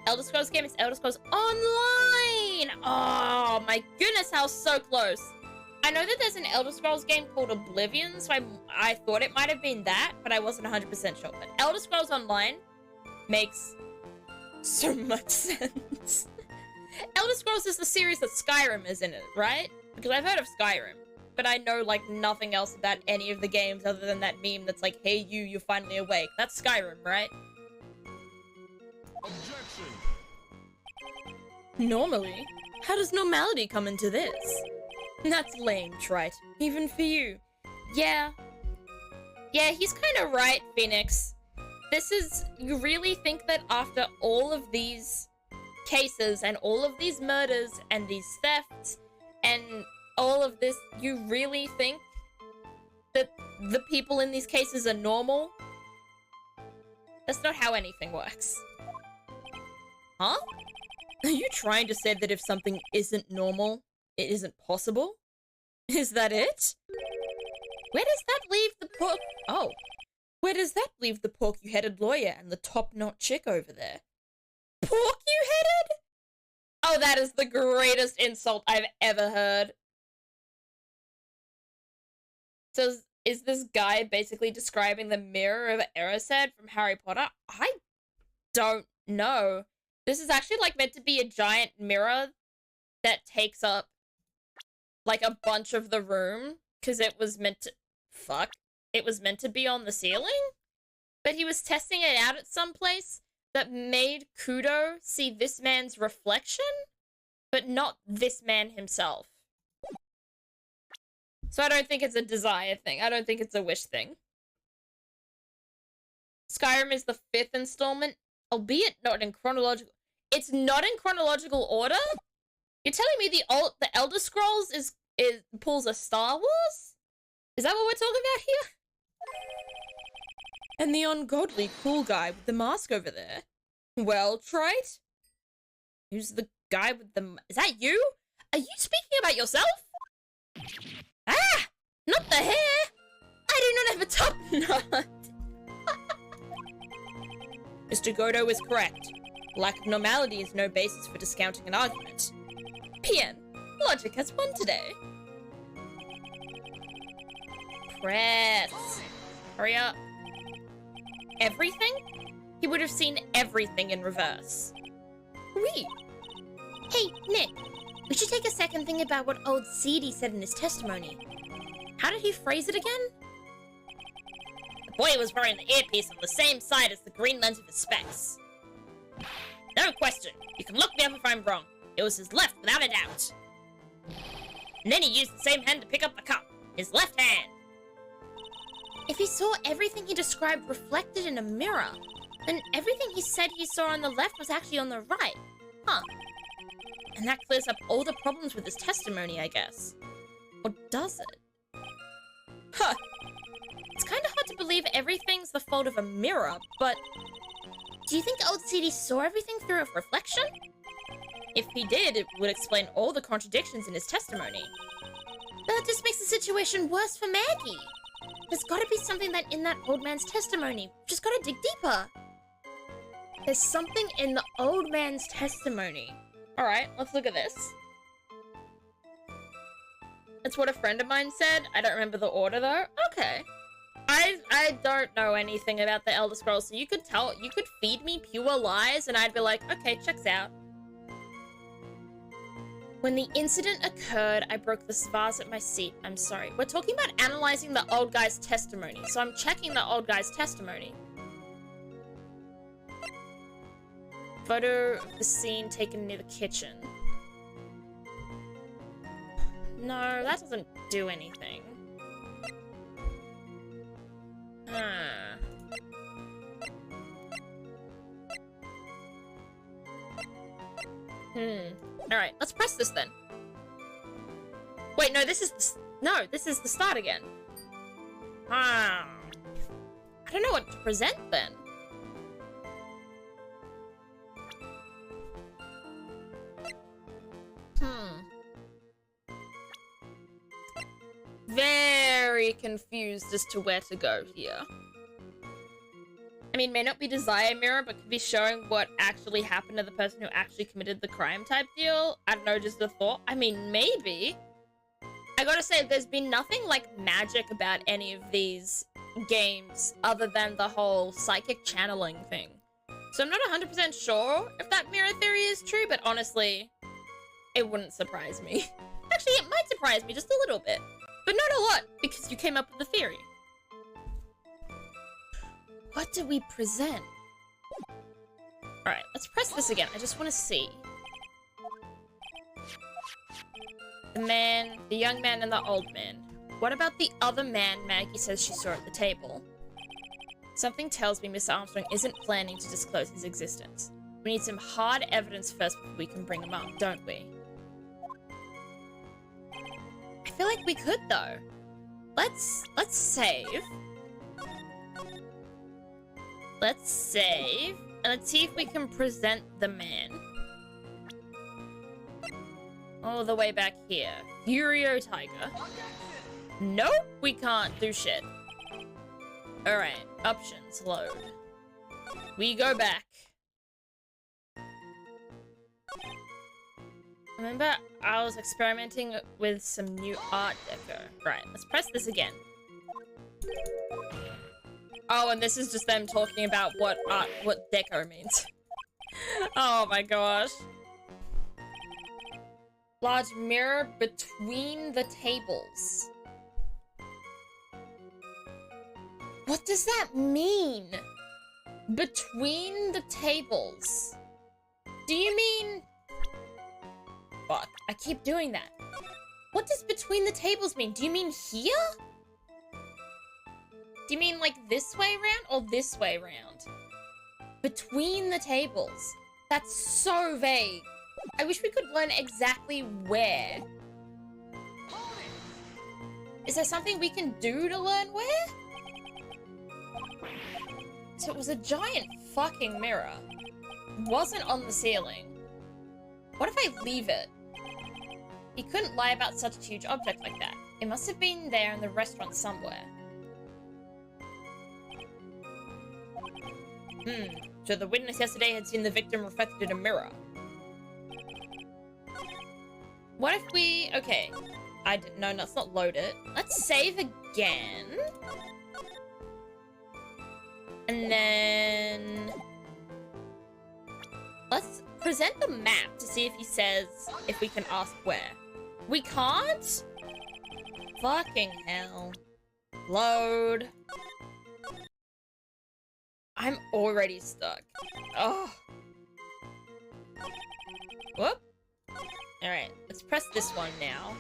Elder Scrolls game is Elder Scrolls Online! Oh my goodness, how so close. I know that there's an Elder Scrolls game called Oblivion, so I thought it might have been that, but I wasn't 100% sure. But Elder Scrolls Online makes so much sense. Elder Scrolls is the series that Skyrim is in it, right? Because I've heard of Skyrim, but I know, like, nothing else about any of the games other than that meme that's like, hey you're finally awake. That's Skyrim, right? Objection. Normally? How does normality come into this? That's lame, Trite. Even for you. Yeah. Yeah, he's kind of right, Phoenix. You really think that after all of these cases and all of these murders and these thefts and all of this, you really think that the people in these cases are normal? That's not how anything works. Huh? Are you trying to say that if something isn't normal, it isn't possible? Is that it? Where does that leave the pork? Oh. Where does that leave the pork-you-headed lawyer and the top-knot chick over there? Pork-you-headed? Oh, that is the greatest insult I've ever heard. So, is this guy basically describing the mirror of Erised from Harry Potter? I don't know. This is actually, like, meant to be a giant mirror that takes up, like, a bunch of the room, because it was meant to... Fuck. It was meant to be on the ceiling? But he was testing it out at some place that made Kudo see this man's reflection? but not this man himself. So I don't think it's a desire thing. I don't think it's a wish thing. Skyrim is the 5th installment, albeit not in chronological... It's not in chronological order? You're telling me the Elder Scrolls is pulls a Star Wars? Is that what we're talking about here? And the ungodly cool guy with the mask over there. Well, Trite? Who's the guy with the... Is that you? Are you speaking about yourself? Ah! Not the hair! I do not have a top knot! Mr. Godo is correct. Lack of normality is no basis for discounting an argument. PN, logic has won today. Press. Hurry up. Everything? He would have seen everything in reverse. Oui. Hey, Nick. We should take a second think about what old CD said in his testimony. How did he phrase it again? The boy was wearing the earpiece on the same side as the green lens of his specs. No question. You can look me up if I'm wrong. It was his left, without a doubt. And then he used the same hand to pick up the cup. His left hand. If he saw everything he described reflected in a mirror, then everything he said he saw on the left was actually on the right. Huh. And that clears up all the problems with his testimony, I guess. Or does it? Huh. It's kind of hard to believe everything's the fault of a mirror, but... Do you think old CD saw everything through a reflection? If he did, it would explain all the contradictions in his testimony. But that just makes the situation worse for Maggie. There's gotta be something that in that old man's testimony. Just gotta dig deeper. There's something in the old man's testimony. Alright, let's look at this. That's what a friend of mine said. I don't remember the order though. Okay. I don't know anything about the Elder Scrolls, so you could feed me pure lies and I'd be like, okay, checks out. When the incident occurred, I broke this vase at my seat. I'm sorry. We're talking about analyzing the old guy's testimony, so I'm checking the old guy's testimony. Photo of the scene taken near the kitchen. No, that doesn't do anything. Alright, let's press this then. Wait, no, this is the start again. I don't know what to present then. Very confused as to where to go here. I mean, may not be desire mirror, but could be showing what actually happened to the person who actually committed the crime type deal. I don't know, just a thought. I mean, maybe. I gotta say, there's been nothing like magic about any of these games other than the whole psychic channeling thing. So I'm not 100% sure if that mirror theory is true, but honestly, it wouldn't surprise me. Actually, it might surprise me just a little bit, but not a lot because you came up with the theory. What did we present? Alright, let's press this again. I just want to see. The young man and the old man. What about the other man Maggie says she saw at the table? Something tells me Mr. Armstrong isn't planning to disclose his existence. We need some hard evidence first before we can bring him up, don't we? I feel like we could though. Let's save. Let's save, and let's see if we can present the man. All the way back here. Furio Tiger. Nope, we can't do shit. Alright, options, load. We go back. Remember, I was experimenting with some new art deco. Right, let's press this again. Oh, and this is just them talking about what deco means. Oh my gosh. Large mirror between the tables. What does that mean? Between the tables. Do you mean fuck. I keep doing that. What does between the tables mean? Do you mean here? Do you mean like this way round or this way round? Between the tables. That's so vague. I wish we could learn exactly where. Is there something we can do to learn where? So it was a giant fucking mirror. Wasn't on the ceiling. What if I leave it? He couldn't lie about such a huge object like that. It must have been there in the restaurant somewhere. So the witness yesterday had seen the victim reflected in a mirror. What if we... Okay. No, let's not load it. Let's save again. And then... Let's present the map to see if he says if we can ask where. We can't? Fucking hell. Load. I'm already stuck. Oh. Whoop. Alright, let's press this one now.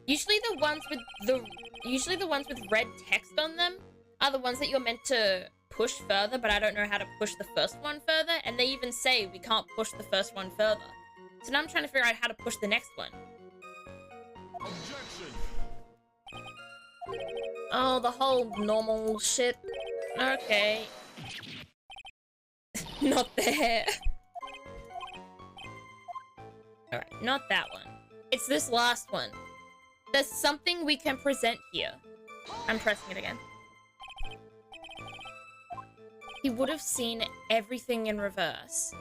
Usually the ones with red text on them are the ones that you're meant to push further, but I don't know how to push the first one further, and they even say we can't push the first one further. So now I'm trying to figure out how to push the next one. Objection. Oh, the whole normal shit. Okay. Not there. Alright, not that one. It's this last one. There's something we can present here. I'm pressing it again. He would have seen everything in reverse.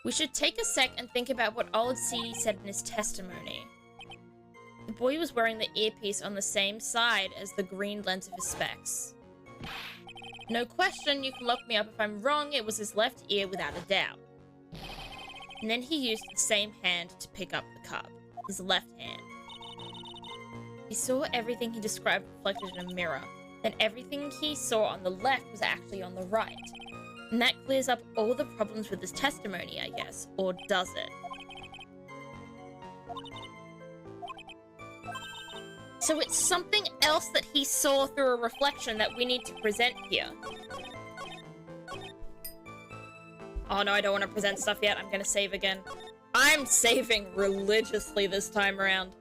We should take a sec and think about what old CD said in his testimony. The boy was wearing the earpiece on the same side as the green lens of his specs. No question, you can lock me up if I'm wrong, it was his left ear without a doubt. And then he used the same hand to pick up the cup. His left hand. He saw everything he described reflected in a mirror. Then everything he saw on the left was actually on the right. And that clears up all the problems with his testimony, I guess. Or does it? So it's something else that he saw through a reflection that we need to present here. Oh no, I don't want to present stuff yet. I'm gonna save again. I'm saving religiously this time around.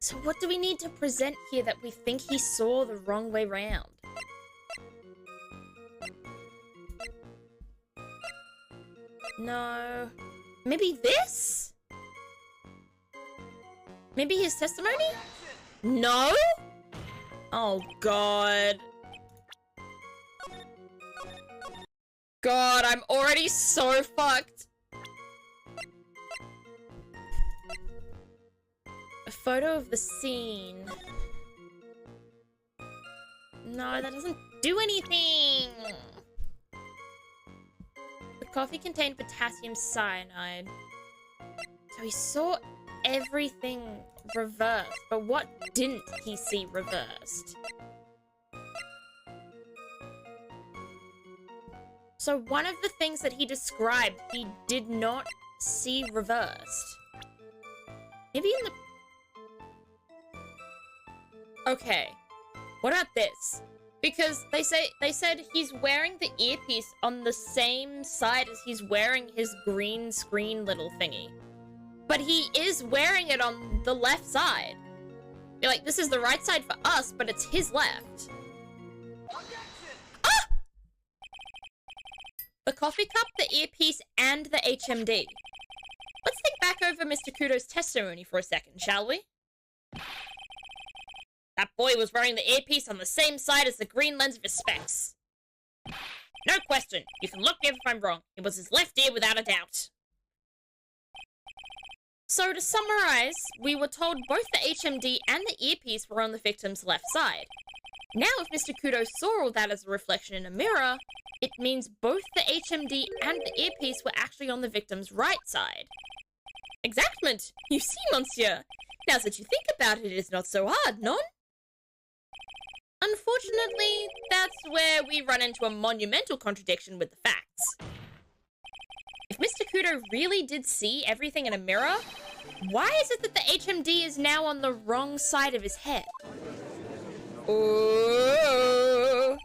So what do we need to present here that we think he saw the wrong way round? No. Maybe this? Maybe his testimony? No? Oh, God. God, I'm already so fucked. A photo of the scene. No, that doesn't do anything. The coffee contained potassium cyanide. So he saw everything reversed, but what didn't he see reversed? So one of the things that he described, he did not see reversed. Maybe in the... Okay, what about this? Because they said he's wearing the earpiece on the same side as he's wearing his green screen little thingy. But he is wearing it on the left side. You're like, this is the right side for us, but it's his left. Ah! The coffee cup, the earpiece, and the HMD. Let's think back over Mr. Kudo's testimony for a second, shall we? That boy was wearing the earpiece on the same side as the green lens of his specs. No question. You can look me up if I'm wrong. It was his left ear without a doubt. So to summarize, we were told both the HMD and the earpiece were on the victim's left side. Now if Mr. Kudo saw all that as a reflection in a mirror, it means both the HMD and the earpiece were actually on the victim's right side. Exactment! You see, monsieur. Now that you think about it, it is not so hard, non? Unfortunately, that's where we run into a monumental contradiction with the facts. If Mr. Kudo really did see everything in a mirror, why is it that the HMD is now on the wrong side of his head? Ooh.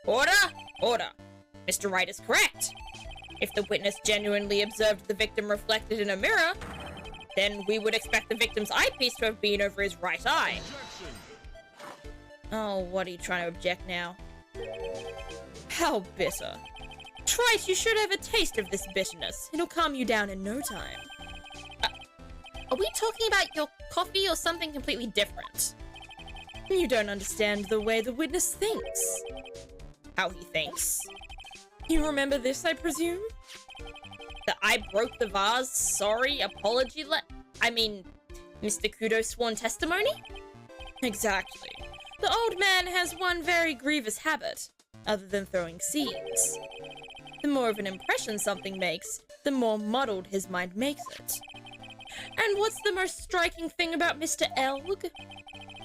Order! Order! Mr. Wright is correct. If the witness genuinely observed the victim reflected in a mirror, then we would expect the victim's eyepiece to have been over his right eye. Oh, what are you trying to object now? How bitter. Trite, you should have a taste of this bitterness. It'll calm you down in no time. Are we talking about your coffee or something completely different? You don't understand the way the witness thinks. How he thinks? You remember this, I presume? That I broke the vase, sorry, apology Mr. Kudo's sworn testimony? Exactly. The old man has one very grievous habit, other than throwing seeds. The more of an impression something makes, the more muddled his mind makes it. And what's the most striking thing about Mr. Elg?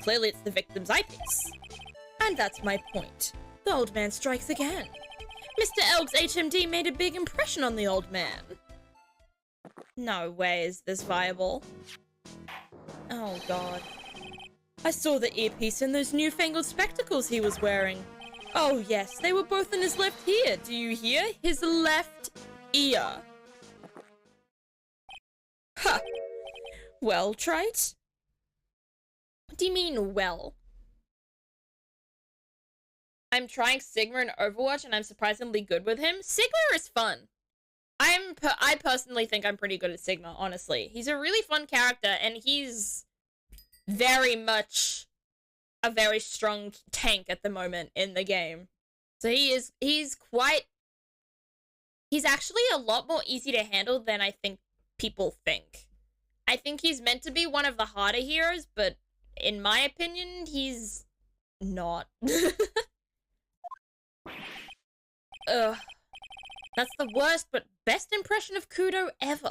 Clearly it's the victim's eyepiece. And that's my point. The old man strikes again. Mr. Elg's HMD made a big impression on the old man. No way is this viable. Oh god. I saw the earpiece and those newfangled spectacles he was wearing. Oh yes, they were both in his left ear. Do you hear? His left ear. Ha! Well, Trite? What do you mean, well? I'm trying Sigma in Overwatch and I'm surprisingly good with him. Sigma is fun. I personally think I'm pretty good at Sigma, honestly. He's a really fun character and he's very much a very strong tank at the moment in the game. So he's actually a lot more easy to handle than I think people think. I think he's meant to be one of the harder heroes, but in my opinion, he's not. Ugh. That's the worst but best impression of Kudo ever.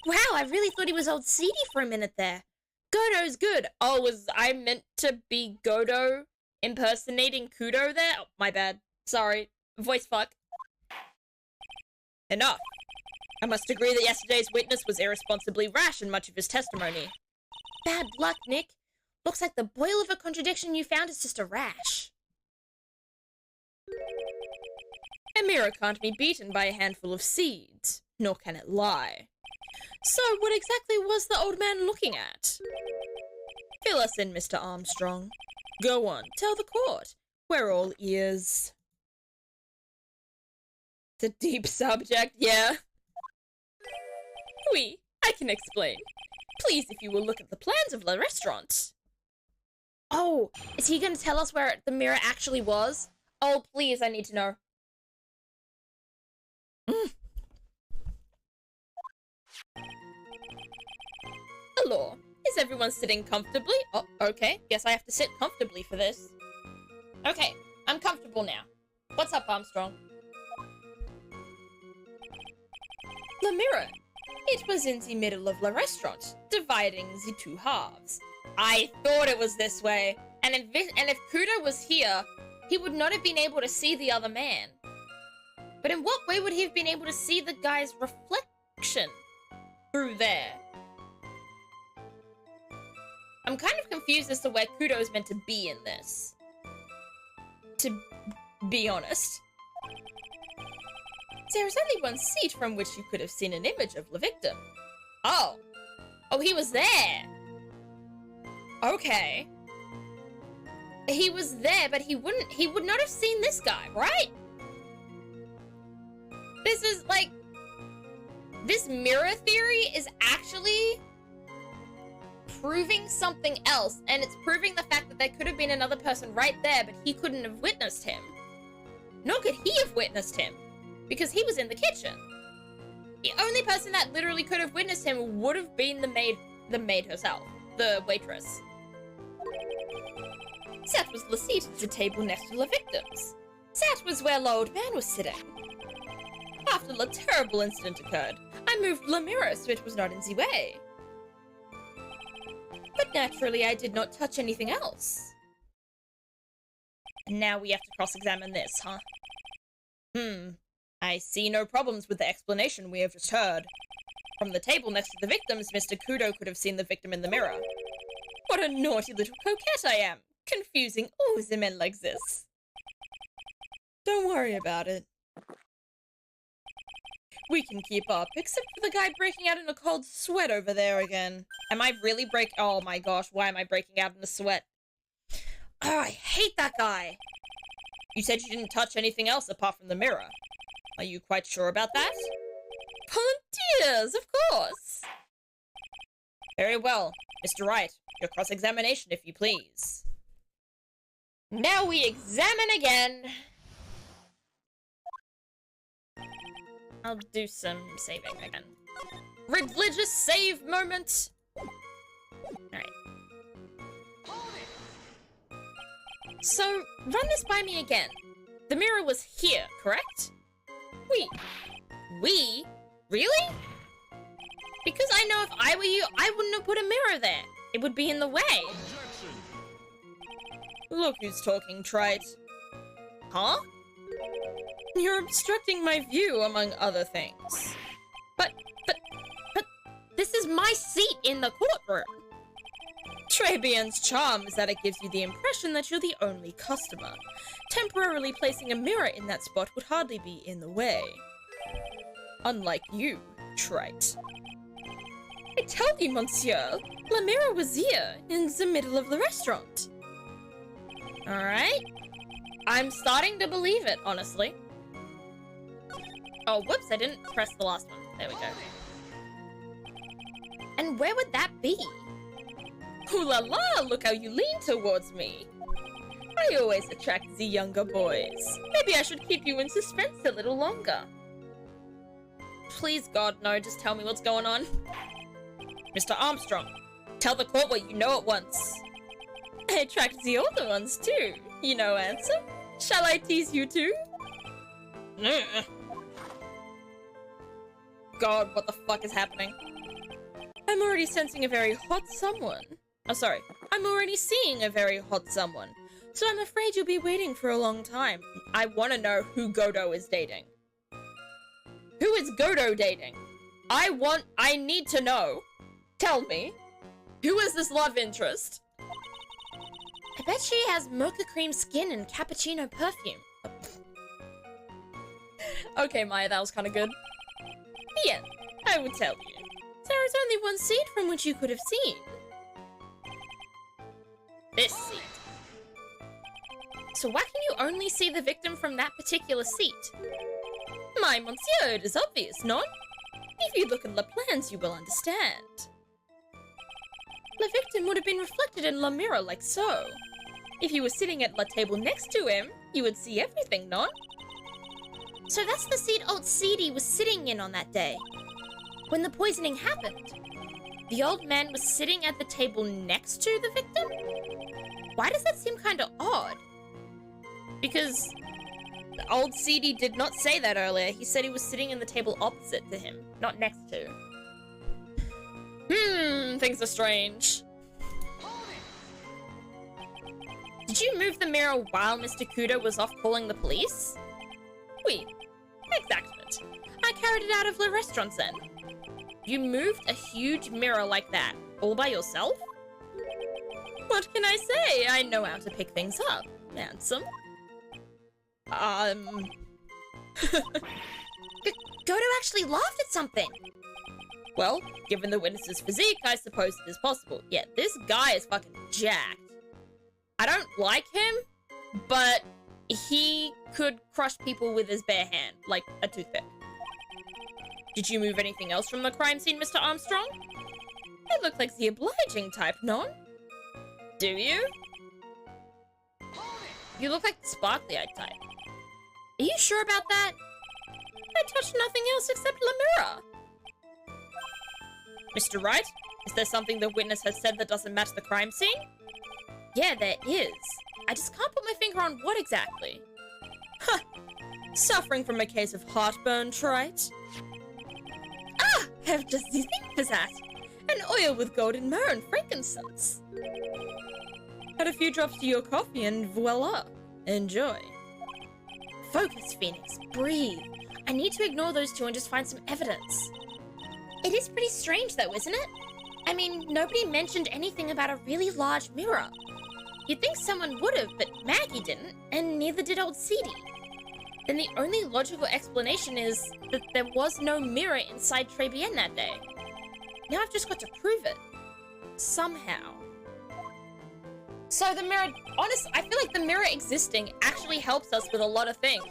Wow, I really thought he was old Seedy for a minute there. Godo's good. Oh, was I meant to be Godo impersonating Kudo there? Oh, my bad. Sorry. Voice fuck. Enough. I must agree that yesterday's witness was irresponsibly rash in much of his testimony. Bad luck, Nick. Looks like the boil of a contradiction you found is just a rash. A mirror can't be beaten by a handful of seeds, nor can it lie. So, what exactly was the old man looking at? Fill us in, Mr. Armstrong. Go on, tell the court. We're all ears. It's a deep subject, yeah. Oui, I can explain. Please, if you will look at the plans of the restaurant. Oh, is he going to tell us where the mirror actually was? Oh, please, I need to know. Hello. Is everyone sitting comfortably? Oh, okay. Guess I have to sit comfortably for this. Okay, I'm comfortable now. What's up, Armstrong? The mirror. It was in the middle of the restaurant, dividing the two halves. I thought it was this way. And if Kudo was here, he would not have been able to see the other man. But in what way would he have been able to see the guy's reflection through there? I'm kind of confused as to where Kudo is meant to be in this. To be honest. There is only one seat from which you could have seen an image of the victim. Oh. Oh, he was there. Okay. He was there, but he would not have seen this guy, right? This is like, this mirror theory is actually proving something else, and it's proving the fact that there could have been another person right there, but he couldn't have witnessed him. Nor could he have witnessed him, because he was in the kitchen. The only person that literally could have witnessed him would have been the maid herself, the waitress. That was the seat at the table next to the victims. That was where the old man was sitting. After the terrible incident occurred, I moved the mirror so it was not in the way. But naturally, I did not touch anything else. And now we have to cross-examine this, huh? I see no problems with the explanation we have just heard. From the table next to the victims, Mr. Kudo could have seen the victim in the mirror. What a naughty little coquette I am, confusing all the men like this. Don't worry about it. We can keep up, except for the guy breaking out in a cold sweat over there again. Am I really oh my gosh, why am I breaking out in a sweat? Oh, I hate that guy. You said you didn't touch anything else apart from the mirror. Are you quite sure about that? Volunteers, of course. Very well. Mr. Wright, your cross-examination, if you please. Now we examine again. I'll do some saving again. Religious save moment. Alright. So, run this by me again. The mirror was here, correct? We? Really? Because I know if I were you, I wouldn't have put a mirror there. It would be in the way. Objection. Look who's talking, trite. Huh? You're obstructing my view, among other things. But, this is my seat in the courtroom. Trabian's charm is that it gives you the impression that you're the only customer. Temporarily placing a mirror in that spot would hardly be in the way. Unlike you, trite. I tell you, monsieur, la mirror was here, in the middle of the restaurant. Alright. I'm starting to believe it, honestly. Oh, whoops, I didn't press the last one. There we go. And where would that be? Ooh la la, look how you lean towards me. I always attract the younger boys. Maybe I should keep you in suspense a little longer. Please, God, no, just tell me what's going on. Mr. Armstrong, tell the court what you know at once. I attract the older ones too. You know answer? Shall I tease you too? God, what the fuck is happening? I'm already sensing a very hot someone. Oh, sorry. I'm already seeing a very hot someone. So I'm afraid you'll be waiting for a long time. I want to know who Godo is dating. Who is Godo dating? I need to know. Tell me. Who is this love interest? I bet she has mocha cream skin and cappuccino perfume. Okay, Maya, that was kind of good. Yeah, I would tell you. There is only one seat from which you could have seen. This seat. So why can you only see the victim from that particular seat? My monsieur, it is obvious, non? If you look at the plans, you will understand. The victim would have been reflected in the mirror like so. If you were sitting at the table next to him, you would see everything, non? So that's the seat old Seedy was sitting in on that day. When the poisoning happened. The old man was sitting at the table next to the victim? Why does that seem kind of odd? Because the old Seedy did not say that earlier. He said he was sitting in the table opposite to him, not next to. Things are strange. Did you move the mirror while Mr. Kudo was off calling the police? Oui, exactly. I carried it out of the restaurant then. You moved a huge mirror like that, all by yourself? What can I say? I know how to pick things up. Handsome. Godo actually laughed at something. Well, given the witness's physique, I suppose it is possible. Yeah, this guy is fucking jacked. I don't like him, but he could crush people with his bare hand, like a toothpick. Did you move anything else from the crime scene, Mr. Armstrong? You look like the obliging type, non? Do you? You look like the sparkly-eyed type. Are you sure about that? I touched nothing else except the mirror. Mr. Wright, is there something the witness has said that doesn't match the crime scene? Yeah, there is. I just can't put my finger on what exactly. Huh. Suffering from a case of heartburn, trite? Ah! I have just the thing for that. An oil with golden myrrh and frankincense. Add a few drops to your coffee and voila. Enjoy. Focus, Phoenix. Breathe. I need to ignore those two and just find some evidence. It is pretty strange though, isn't it? I mean, nobody mentioned anything about a really large mirror. You'd think someone would have, but Maggie didn't, and neither did old Ceedy. Then the only logical explanation is that there was no mirror inside Trebienne that day. Now I've just got to prove it. Somehow. So the mirror, honestly, I feel like the mirror existing actually helps us with a lot of things.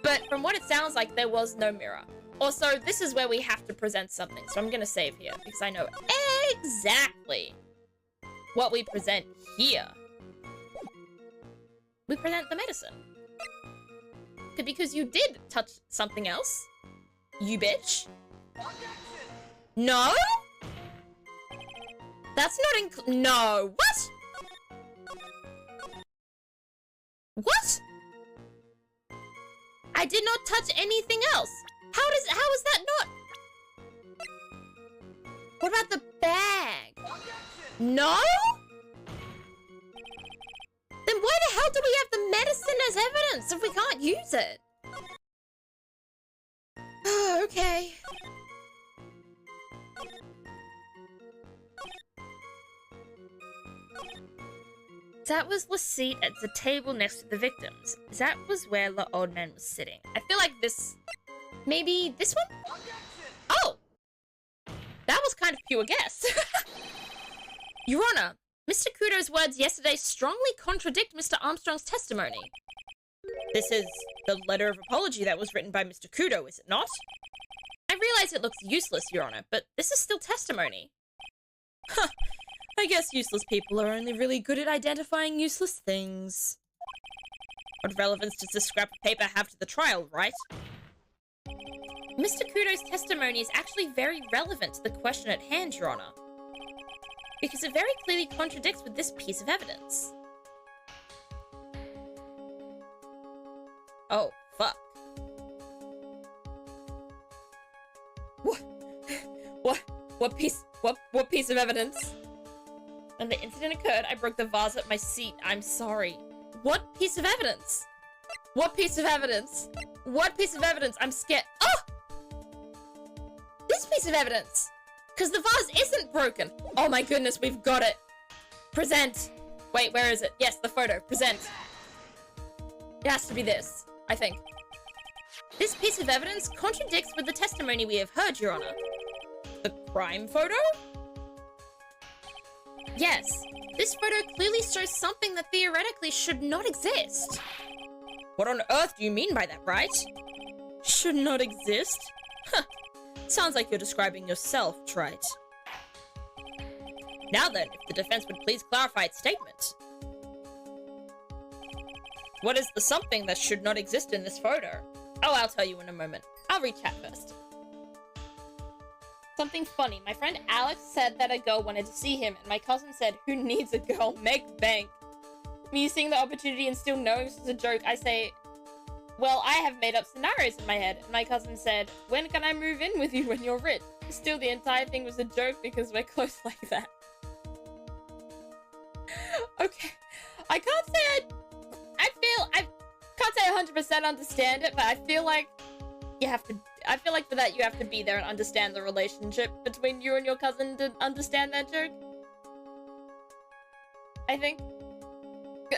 But from what it sounds like, there was no mirror. Also, this is where we have to present something, so I'm gonna save here, because I know exactly what we present here. We present the medicine. Because you did touch something else. You bitch. No? That's not no. What? What? I did not touch anything else. How is that not? What about the bag? No? Then why the hell do we have the medicine as evidence if we can't use it? Oh, okay. That was the seat at the table next to the victims. That was where the old man was sitting. I feel like this... Maybe this one? Oh! That was kind of pure guess. Your Honor, Mr. Kudo's words yesterday strongly contradict Mr. Armstrong's testimony. This is the letter of apology that was written by Mr. Kudo, is it not? I realize it looks useless, Your Honor, but this is still testimony. Huh. I guess useless people are only really good at identifying useless things. What relevance does this scrap of paper have to the trial, right? Mr. Kudo's testimony is actually very relevant to the question at hand, Your Honor, because it very clearly contradicts with this piece of evidence. Oh, fuck. What piece of evidence? When the incident occurred, I broke the vase at my seat. I'm sorry. What piece of evidence? What piece of evidence? What piece of evidence? I'm scared. Oh! This piece of evidence! Because the vase isn't broken. Oh my goodness, we've got it. Present. Wait, where is it? Yes, the photo. Present. It has to be this, I think. This piece of evidence contradicts with the testimony we have heard, Your Honor. The crime photo? Yes, this photo clearly shows something that theoretically should not exist. What on earth do you mean by that, right? Should not exist? Huh. Sounds like you're describing yourself, Trite. Now then, if the defense would please clarify its statement. What is the something that should not exist in this photo? Oh, I'll tell you in a moment. I'll read chat first. Something funny. My friend Alex said that a girl wanted to see him, and my cousin said, who needs a girl? Make bank. Me seeing the opportunity and still knowing this is a joke, I say, well, I have made up scenarios in my head. And my cousin said, when can I move in with you when you're rich? Still, the entire thing was a joke because we're close like that. Okay. I can't say I can't say 100% understand it, but I feel like you have to, I feel like for that you have to be there and understand the relationship between you and your cousin to understand that joke. I think.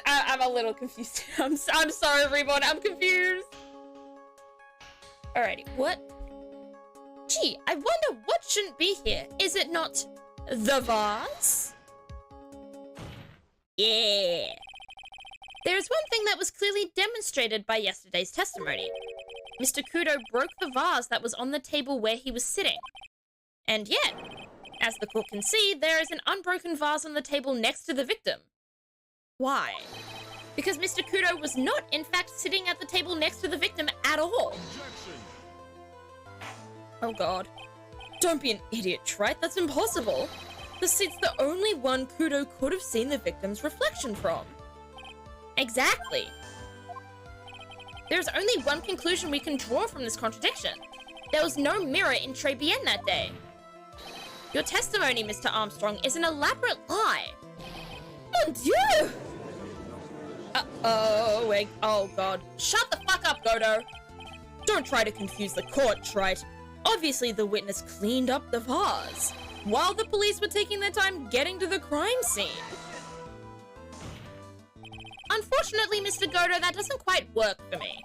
I'm a little confused. I'm sorry, everyone. I'm confused. Alrighty, what? Gee, I wonder what shouldn't be here. Is it not the vase? Yeah. There is one thing that was clearly demonstrated by yesterday's testimony. Mr. Kudo broke the vase that was on the table where he was sitting. And yet, as the court can see, there is an unbroken vase on the table next to the victim. Why? Because Mr. Kudo was not, in fact, sitting at the table next to the victim at all. Objection. Oh god. Don't be an idiot, Trite. That's impossible. The seat's the only one Kudo could have seen the victim's reflection from. Exactly. There's only one conclusion we can draw from this contradiction. There was no mirror in Trebienne that day. Your testimony, Mr. Armstrong, is an elaborate lie. Mon Dieu! Uh-oh, wait, oh god. Shut the fuck up, Godo! Don't try to confuse the court, Trite. Obviously, the witness cleaned up the vase while the police were taking their time getting to the crime scene. Unfortunately, Mr. Godo, that doesn't quite work for me.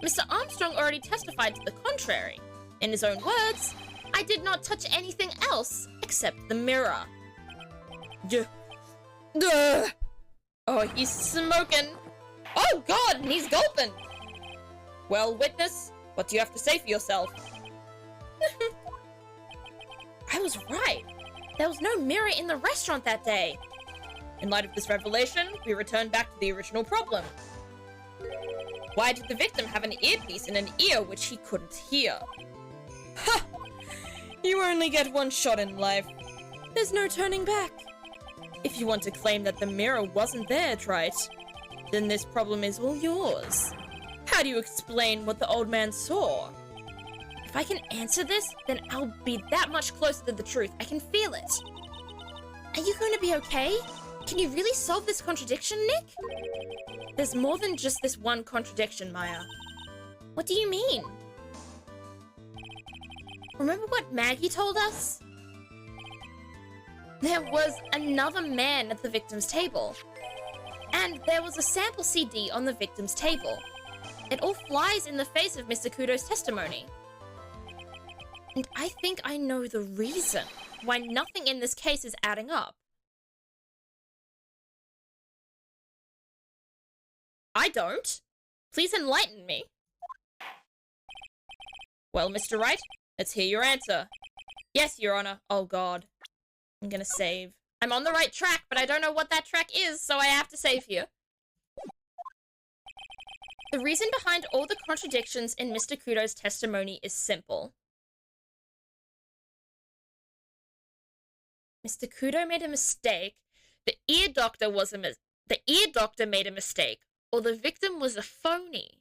Mr. Armstrong already testified to the contrary. In his own words, I did not touch anything else except the mirror. Oh, he's smoking. Oh God, and he's gulping. Well, witness, what do you have to say for yourself? I was right. There was no mirror in the restaurant that day. In light of this revelation, we return back to the original problem. Why did the victim have an earpiece in an ear which he couldn't hear? Ha! You only get one shot in life. There's no turning back. If you want to claim that the mirror wasn't there, Trite, then this problem is all yours. How do you explain what the old man saw? If I can answer this, then I'll be that much closer to the truth. I can feel it. Are you going to be okay? Can you really solve this contradiction, Nick? There's more than just this one contradiction, Maya. What do you mean? Remember what Maggie told us? There was another man at the victim's table. And there was a sample CD on the victim's table. It all flies in the face of Mr. Kudo's testimony. And I think I know the reason why nothing in this case is adding up. I don't. Please enlighten me. Well, Mr. Wright, let's hear your answer. Yes, Your Honor. Oh, God. I'm gonna save. I'm on the right track, but I don't know what that track is, so I have to save here. The reason behind all the contradictions in Mr. Kudo's testimony is simple. Mr. Kudo made a mistake. The ear doctor made a mistake, or the victim was a phony.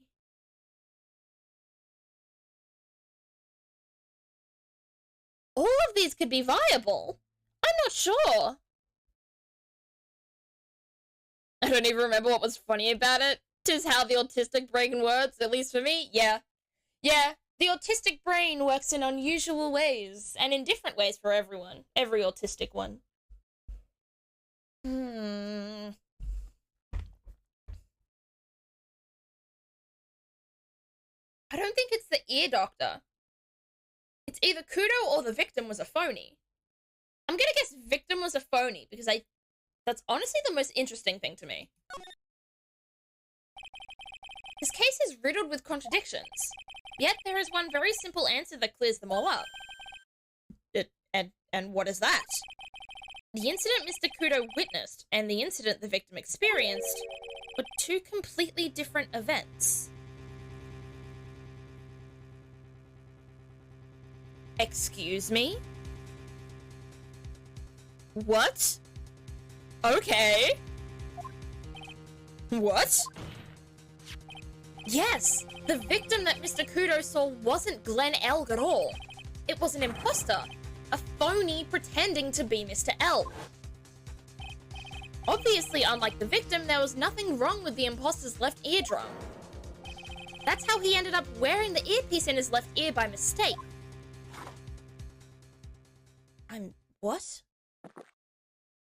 All of these could be viable. I'm not sure. I don't even remember what was funny about it. 'Tis how the autistic brain works, at least for me. Yeah, the autistic brain works in unusual ways, and in different ways for everyone. Every autistic one. I don't think it's the ear doctor. It's either Kudo or the victim was a phony. I'm gonna guess victim was a phony, because that's honestly the most interesting thing to me. This case is riddled with contradictions, yet there is one very simple answer that clears them all up. And what is that? The incident Mr. Kudo witnessed and the incident the victim experienced were two completely different events. Excuse me? What? Okay. What? Yes, the victim that Mr. Kudo saw wasn't Glenn Elg at all. It was an imposter, a phony pretending to be Mr. Elg. Obviously, unlike the victim, there was nothing wrong with the imposter's left eardrum. That's how he ended up wearing the earpiece in his left ear by mistake. What?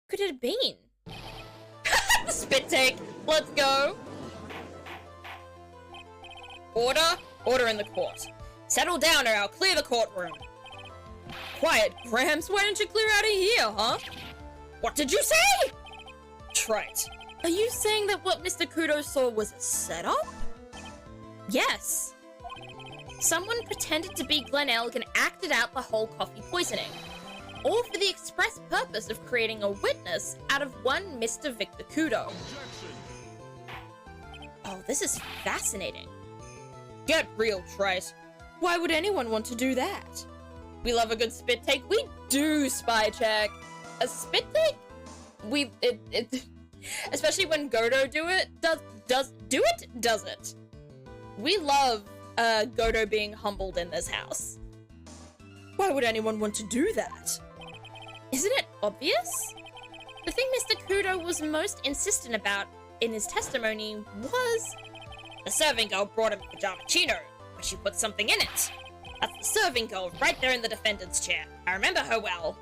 Could it have been? The spit take! Let's go! Order in the court. Settle down or I'll clear the courtroom. Quiet, Gramps. Why don't you clear out of here, huh? What did you say? Trite. Are you saying that what Mr. Kudo saw was a setup? Yes. Someone pretended to be Glenn Elg and acted out the whole coffee poisoning. All for the express purpose of creating a witness out of one Mr. Victor Kudo. Oh, this is fascinating. Get real, Trite. Why would anyone want to do that? We love a good spit take. We do spy check. A spit take? Especially when Godo does it. We love Godo being humbled in this house. Why would anyone want to do that? Isn't it obvious? The thing Mr. Kudo was most insistent about in his testimony was the serving girl brought him pajama chino, but she put something in it. That's the serving girl right there in the defendant's chair. I remember her well.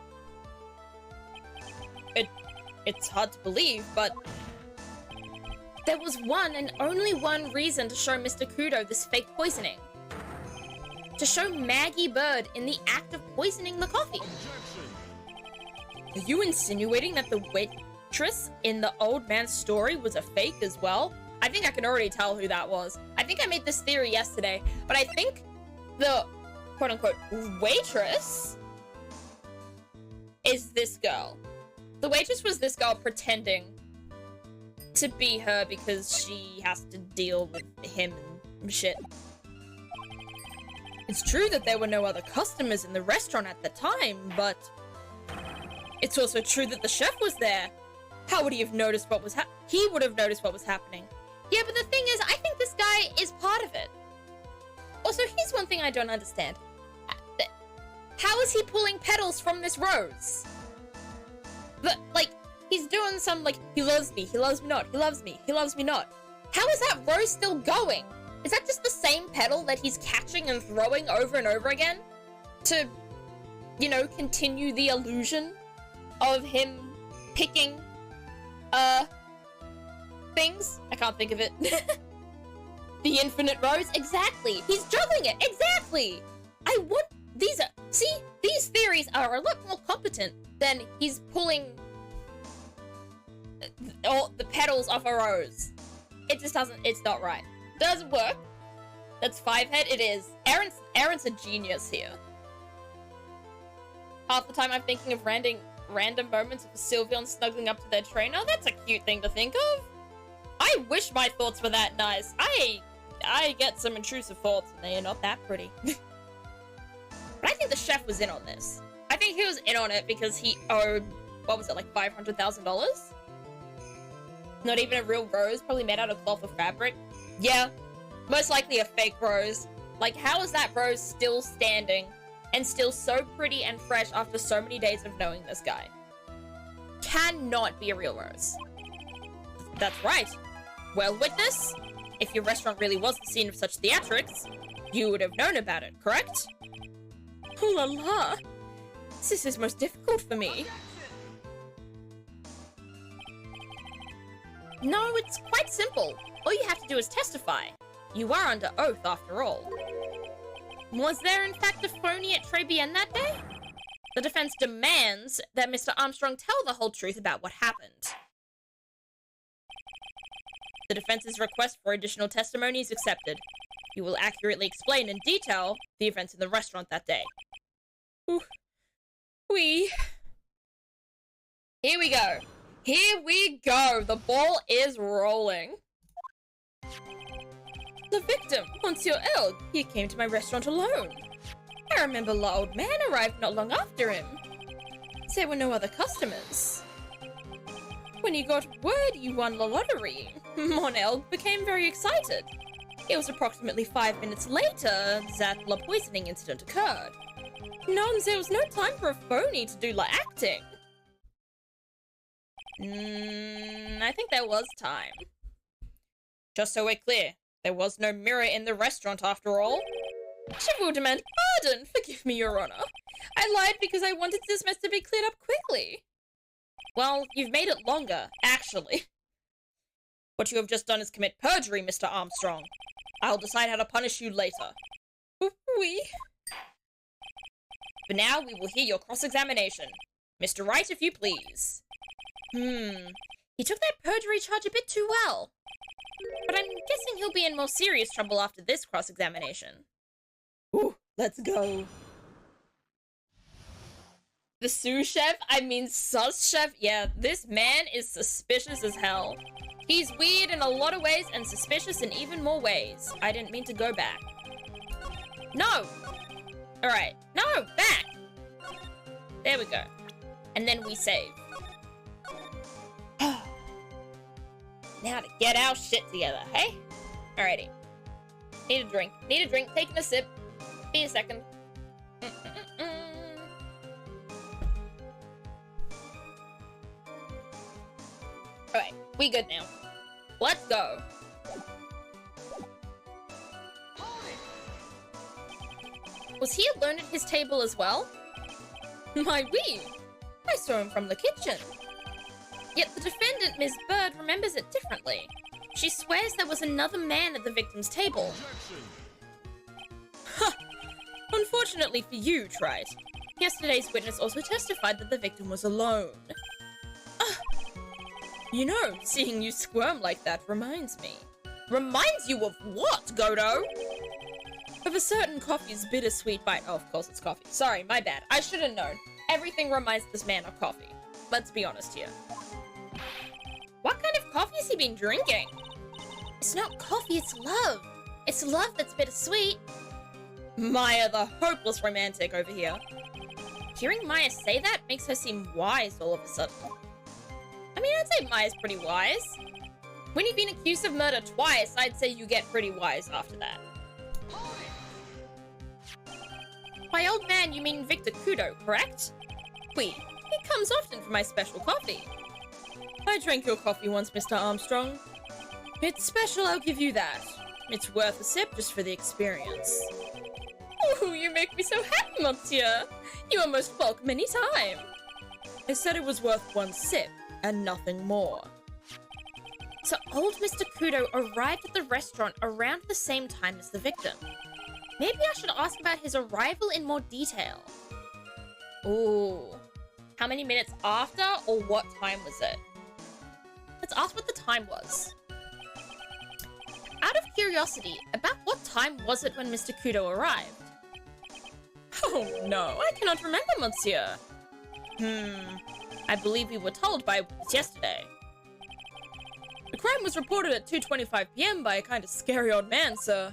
It's hard to believe, but there was one and only one reason to show Mr. Kudo this fake poisoning. To show Maggie Bird in the act of poisoning the coffee. Are you insinuating that the waitress in the old man's story was a fake as well? I think I can already tell who that was. I think I made this theory yesterday, but I think the quote-unquote waitress is this girl. The waitress was this girl pretending to be her because she has to deal with him and shit. It's true that there were no other customers in the restaurant at the time, but it's also true that the chef was there. How would he have noticed what was he would have noticed what was happening. Yeah, but the thing is, I think this guy is part of it. Also, here's one thing I don't understand. How is he pulling petals from this rose? Like, he's doing some, like, he loves me not, he loves me not. How is that rose still going? Is that just the same petal that he's catching and throwing over and over again? To, you know, continue the illusion of him picking, things? I can't think of it. The infinite rose? Exactly! He's juggling it! Exactly! These theories are a lot more competent than he's pulling all the petals off a rose. It just doesn't, it's not right. Doesn't work. That's 5-head, it is. Aaron's a genius here. Half the time I'm thinking of random moments of Sylveon snuggling up to their trainer. That's a cute thing to think of. I wish my thoughts were that nice. I get some intrusive thoughts and they are not that pretty. But I think the chef was in on this. I think he was in on it because he owed, what was it, like $500,000? Not even a real rose, probably made out of cloth or fabric. Yeah, most likely a fake rose. Like, how is that rose still standing and still so pretty and fresh after so many days of knowing this guy? Cannot be a real rose. That's right. Well, witness, if your restaurant really was the scene of such theatrics, you would have known about it, correct? Oh la la. This is most difficult for me. No, it's quite simple. All you have to do is testify. You are under oath, after all. Was there, in fact, a phony at Trebien that day? The defense demands that Mr. Armstrong tell the whole truth about what happened. The defense's request for additional testimony is accepted. You will accurately explain in detail the events in the restaurant that day. Ooh. Here we go. Here we go. The ball is rolling. The victim, Monsieur Elg, he came to my restaurant alone. I remember the old man arrived not long after him. There were no other customers. When he got word you won the lottery, Mon Elg became very excited. It was approximately 5 minutes later that the poisoning incident occurred. There was no time for a phony to do the acting. I think there was time. Just so we're clear, there was no mirror in the restaurant after all. Je vous demande pardon, forgive me, Your Honor. I lied because I wanted this mess to be cleared up quickly. Well, you've made it longer, actually. What you have just done is commit perjury, Mr. Armstrong. I'll decide how to punish you later. Oui. For now, we will hear your cross-examination. Mr. Wright, if you please. He took that perjury charge a bit too well. But I'm guessing he'll be in more serious trouble after this cross-examination. Ooh, let's go. The sous chef? I mean sus chef? Yeah, this man is suspicious as hell. He's weird in a lot of ways and suspicious in even more ways. I didn't mean to go back. No! Alright. No! Back! There we go. And then we save. Now to get our shit together, hey? Alrighty. Need a drink. Taking a sip. Be a second. Alright, we good now. Let's go. Was he alone at his table as well? My wee! I saw him from the kitchen. Yet the defendant, Ms. Bird, remembers it differently. She swears there was another man at the victim's table. Huh! Unfortunately for you, Trite. Yesterday's witness also testified that the victim was alone. You know, seeing you squirm like that reminds me. Reminds you of what, Godo? Of a certain coffee's bittersweet bite. Oh, of course it's coffee. Sorry, my bad. I should have known. Everything reminds this man of coffee. Let's be honest here. What kind of coffee has he been drinking? It's not coffee, it's love. It's love that's bittersweet. Maya, the hopeless romantic over here. Hearing Maya say that makes her seem wise all of a sudden. I mean, I'd say Maya's pretty wise. When you've been accused of murder twice, I'd say you get pretty wise after that. By old man, you mean Victor Kudo, correct? He comes often for my special coffee. I drank your coffee once, Mr. Armstrong. It's special, I'll give you that. It's worth a sip just for the experience. Oh, you make me so happy, monsieur. You are most welcome any time. I said it was worth one sip and nothing more. So old Mr. Kudo arrived at the restaurant around the same time as the victim. Maybe I should ask about his arrival in more detail. Ooh. How many minutes after or what time was it? Let's ask what the time was. Out of curiosity, about what time was it when Mr. Kudo arrived? Oh no, I cannot remember, monsieur. I believe we were told by a witness yesterday. The crime was reported at 2:25 PM by a kind of scary old man, sir.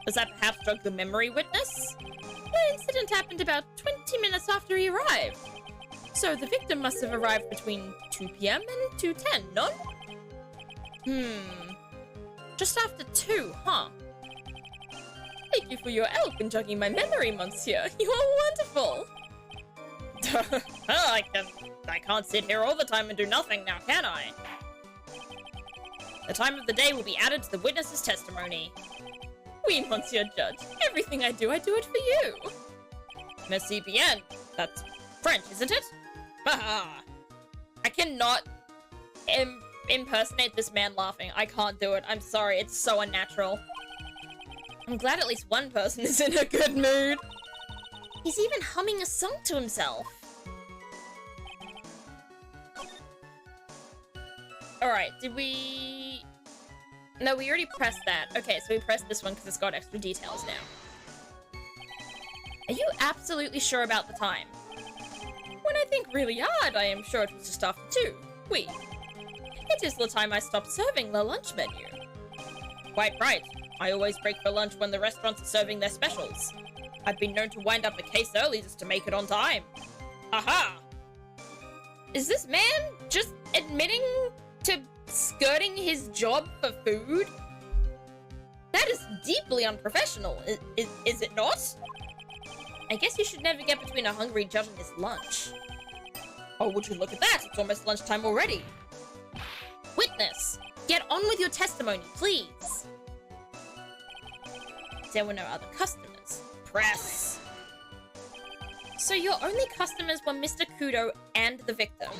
Was that perhaps drug the memory witness? The incident happened about 20 minutes after he arrived. So the victim must have arrived between 2 PM and 2:10, no? Just after 2, huh? Thank you for your help in jogging my memory, monsieur. You are wonderful. I can't sit here all the time and do nothing now, can I? The time of the day will be added to the witness's testimony. Oui, Monsieur Judge. Everything I do it for you. Merci bien. That's French, isn't it? Haha. I cannot impersonate this man laughing. I can't do it. I'm sorry. It's so unnatural. I'm glad at least one person is in a good mood. He's even humming a song to himself. Alright, did we... No, we already pressed that. Okay, so we pressed this one because it's got extra details now. Are you absolutely sure about the time? When I think really hard, I am sure it was just after 2. Oui. It is the time I stopped serving the lunch menu. Quite right. I always break for lunch when the restaurants are serving their specials. I've been known to wind up a case early just to make it on time. Aha! Is this man just admitting to skirting his job for food? That is deeply unprofessional, is it not? I guess you should never get between a hungry judge and his lunch. Oh, would you look at that? It's almost lunchtime already. Witness, get on with your testimony, please. There were no other customers. Press. So your only customers were Mr. Kudo and the victim.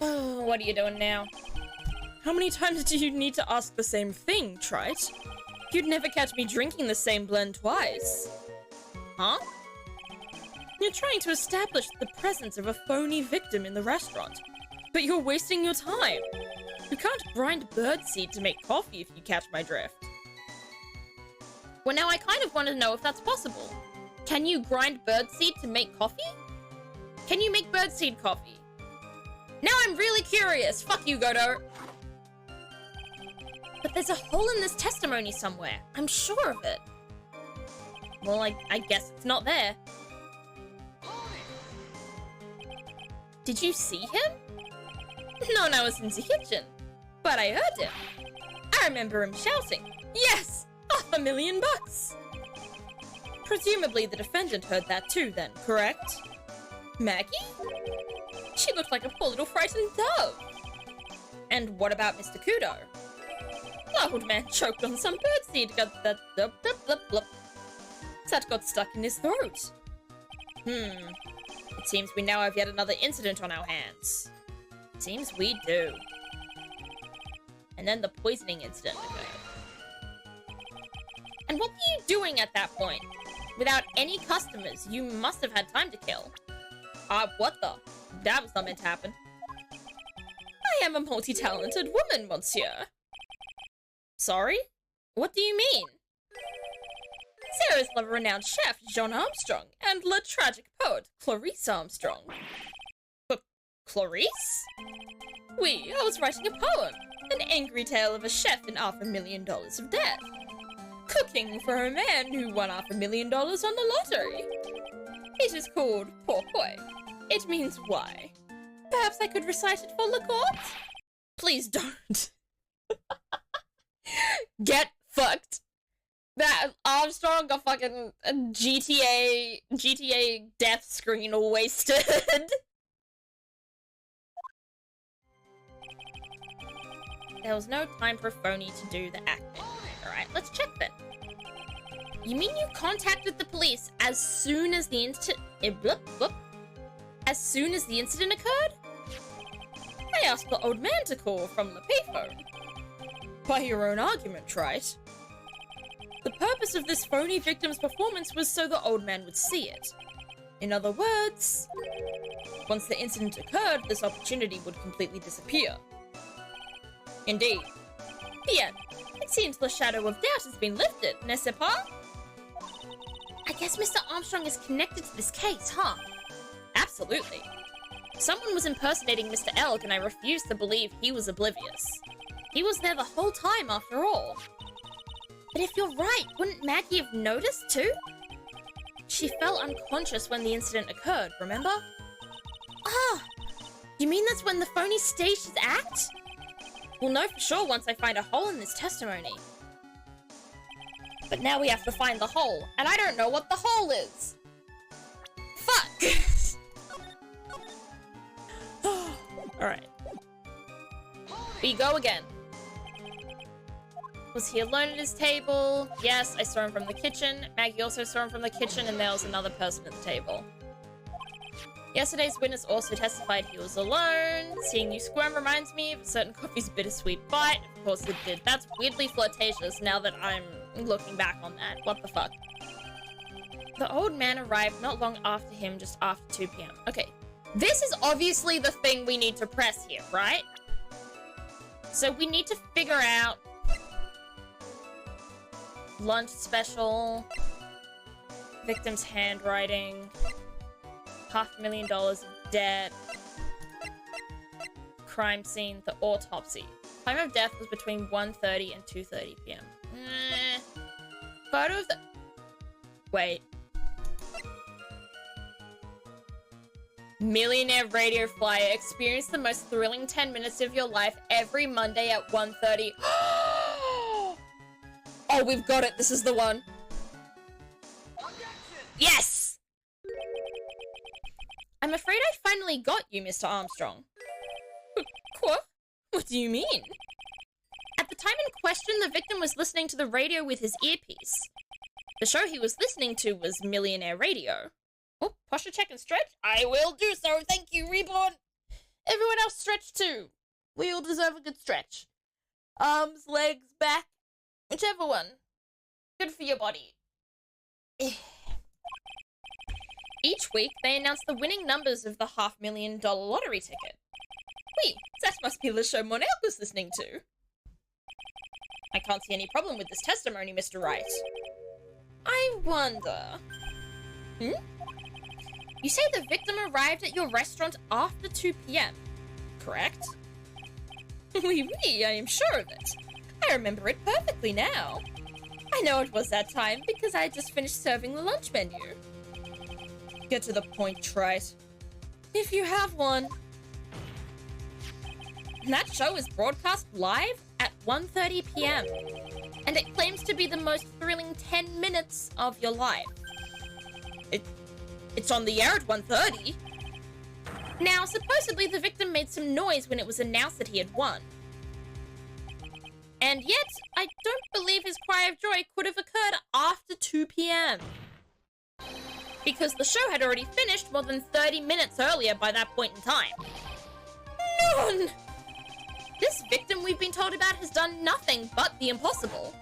Oh, what are you doing now? How many times do you need to ask the same thing, Trite? You'd never catch me drinking the same blend twice. Huh? You're trying to establish the presence of a phony victim in the restaurant, but you're wasting your time. You can't grind birdseed to make coffee if you catch my drift. Well, now I kind of want to know if that's possible. Can you grind birdseed to make coffee? Can you make birdseed coffee? Now I'm really curious. Fuck you, Godo. But there's a hole in this testimony somewhere. I'm sure of it. Well, I guess it's not there. Did you see him? No, I was in the kitchen. But I heard him. I remember him shouting, "Yes! $500,000! Presumably the defendant heard that too then, correct? Maggie? She looked like a poor little frightened dove. And what about Mr. Kudo? The old man choked on some birdseed that got stuck in his throat. It seems we now have yet another incident on our hands. It seems we do. And then the poisoning incident occurred. And what were you doing at that point? Without any customers, you must have had time to kill. What the? That was not meant to happen. I am a multi-talented woman, monsieur. Sorry? What do you mean? Sarah's the renowned chef, John Armstrong, and the tragic poet, Clarice Armstrong. Clarice? I was writing a poem, an angry tale of a chef in $500,000 of debt. Cooking for a man who won $500,000 on the lottery. It is called Pourquoi. It means why. Perhaps I could recite it for the court? Please don't. Get fucked. That Armstrong got fucking a GTA death screen wasted. There was no time for Phony to do the acting. Alright, let's check then. You mean you contacted the police as soon as the As soon as the incident occurred? I asked the old man to call from the payphone. By your own argument, right? The purpose of this phony victim's performance was so the old man would see it. In other words, once the incident occurred, this opportunity would completely disappear. Indeed. Bien. It seems the shadow of doubt has been lifted, n'est-ce pas? I guess Mr. Armstrong is connected to this case, huh? Absolutely. Someone was impersonating Mr. Elk and I refused to believe he was oblivious. He was there the whole time after all. But if you're right, wouldn't Maggie have noticed too? She fell unconscious when the incident occurred, remember? Ah! You mean that's when the phony staged his act? We'll know for sure once I find a hole in this testimony. But now we have to find the hole, and I don't know what the hole is. Fuck! Alright. We go again. Was he alone at his table? Yes, I saw him from the kitchen. Maggie also saw him from the kitchen, and there was another person at the table. Yesterday's witness also testified he was alone. Seeing you squirm reminds me of a certain coffee's bittersweet bite. Of course it did. That's weirdly flirtatious now that I'm looking back on that. What the fuck? The old man arrived not long after him, just after 2 p.m. Okay, this is obviously the thing we need to press here, right? So we need to figure out lunch special, victim's handwriting, $500,000 of debt, crime scene, the autopsy. Time of death was between 1:30 and 2:30 p.m. Photo of the... Wait. Millionaire radio flyer. Experience the most thrilling 10 minutes of your life every Monday at 1:30. Oh, we've got it. This is the one. Yes! I'm afraid I finally got you, Mr. Armstrong. What? What do you mean? At the time in question, the victim was listening to the radio with his earpiece. The show he was listening to was Millionaire Radio. Oh, posture check and stretch? I will do so, thank you, Reborn! Everyone else stretch too. We all deserve a good stretch. Arms, legs, back, whichever one. Good for your body. Each week, they announce the winning numbers of the $500,000 lottery ticket. Wait, that must be the show Monel was listening to. I can't see any problem with this testimony, Mr. Wright. I wonder... You say the victim arrived at your restaurant after 2 p.m., correct? Oui, I am sure of it. I remember it perfectly now. I know it was that time because I just finished serving the lunch menu. Get to the point, Trite. If you have one. That show is broadcast live at 1:30 p.m. and it claims to be the most thrilling 10 minutes of your life. It's on the air at 1:30. Now, supposedly the victim made some noise when it was announced that he had won. And yet, I don't believe his cry of joy could have occurred after 2 p.m. because the show had already finished more than 30 minutes earlier by that point in time. None! This victim we've been told about has done nothing but the impossible.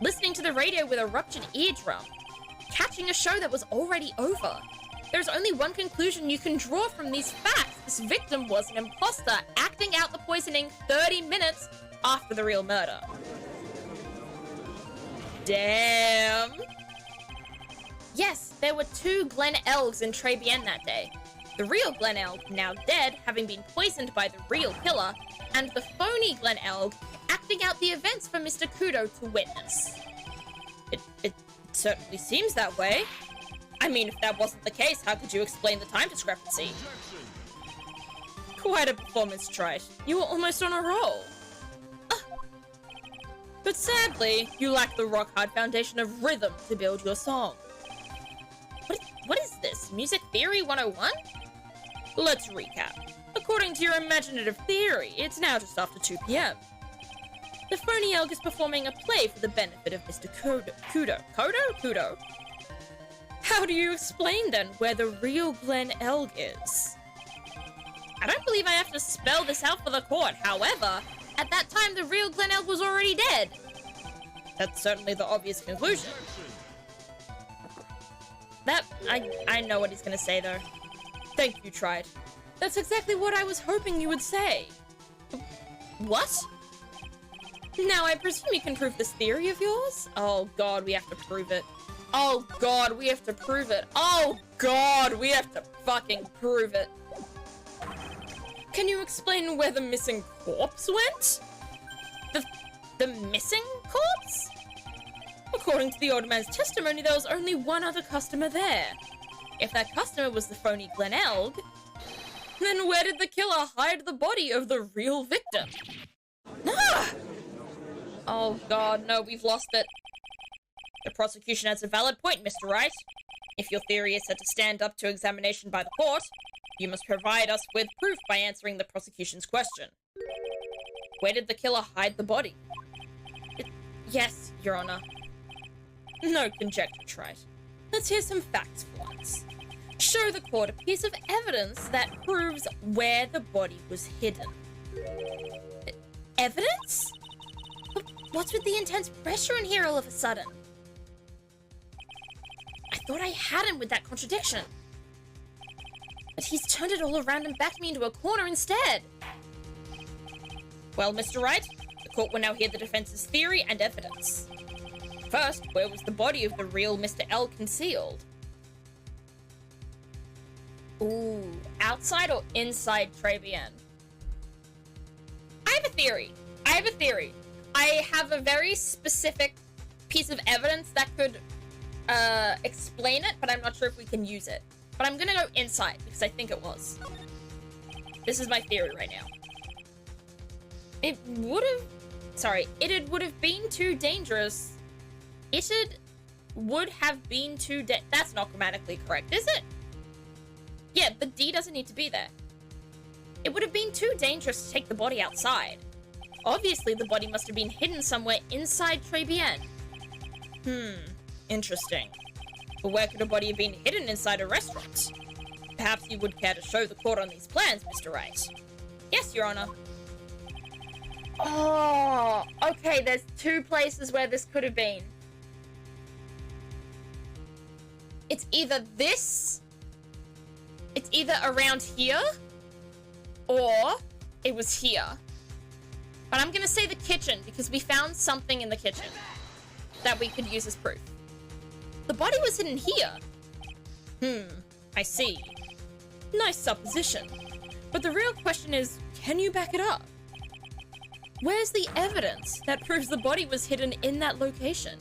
Listening to the radio with a ruptured eardrum, catching a show that was already over. There's only one conclusion you can draw from these facts. This victim was an imposter acting out the poisoning 30 minutes after the real murder. Damn. Yes, there were 2 Glen Elgs in Trebienne that day. The real Glen Elg, now dead, having been poisoned by the real killer, and the phony Glen Elg acting out the events for Mr. Kudo to witness. It certainly seems that way. I mean, if that wasn't the case, how could you explain the time discrepancy? Quite a performance, Trite. You were almost on a roll. But sadly, you lack the rock-hard foundation of rhythm to build your song. What is this? Music Theory 101? Let's recap. According to your imaginative theory, it's now just after 2 p.m. The phony elk is performing a play for the benefit of Mr. Kudo. How do you explain, then, where the real Glen Elg is? I don't believe I have to spell this out for the court. However, at that time, the real Glen Elg was already dead. That's certainly the obvious conclusion. I know what he's gonna say, though. Thank you, Trite. That's exactly what I was hoping you would say. What? Now, I presume you can prove this theory of yours? Oh god, we have to prove it. Oh god, we have to prove it. Oh god, we have to fucking prove it. Can you explain where the missing corpse went? The missing corpse? According to the old man's testimony, there was only one other customer there. If that customer was the phony Glen Elg, then where did the killer hide the body of the real victim? Ah! Oh god, no, we've lost it. The prosecution has a valid point, Mr. Wright. If your theory is set to stand up to examination by the court, you must provide us with proof by answering the prosecution's question. Where did the killer hide the body? Yes, Your Honor. No conjecture, Trite. Let's hear some facts for once. Show the court a piece of evidence that proves where the body was hidden. Evidence? What's with the intense pressure in here all of a sudden? I thought I had him with that contradiction. But he's turned it all around and backed me into a corner instead. Well, Mr. Wright, the court will now hear the defense's theory and evidence. First, where was the body of the real Mr. L concealed? Ooh, outside or inside Trebienne? I have a theory. I have a very specific piece of evidence that could explain it, but I'm not sure if we can use it. But I'm gonna go inside because I think it was. This is my theory right now. It would have been too dangerous. That's not grammatically correct, is it? Yeah, the D doesn't need to be there. It would have been too dangerous to take the body outside. Obviously, the body must have been hidden somewhere inside Trebienne. Interesting. But where could a body have been hidden inside a restaurant? Perhaps you would care to show the court on these plans, Mr. Wright. Yes, Your Honor. Oh, okay, there's 2 places where this could have been. It's either around here, or it was here. But I'm gonna say the kitchen, because we found something in the kitchen that we could use as proof. The body was hidden here. I see. Nice supposition. But the real question is, can you back it up? Where's the evidence that proves the body was hidden in that location?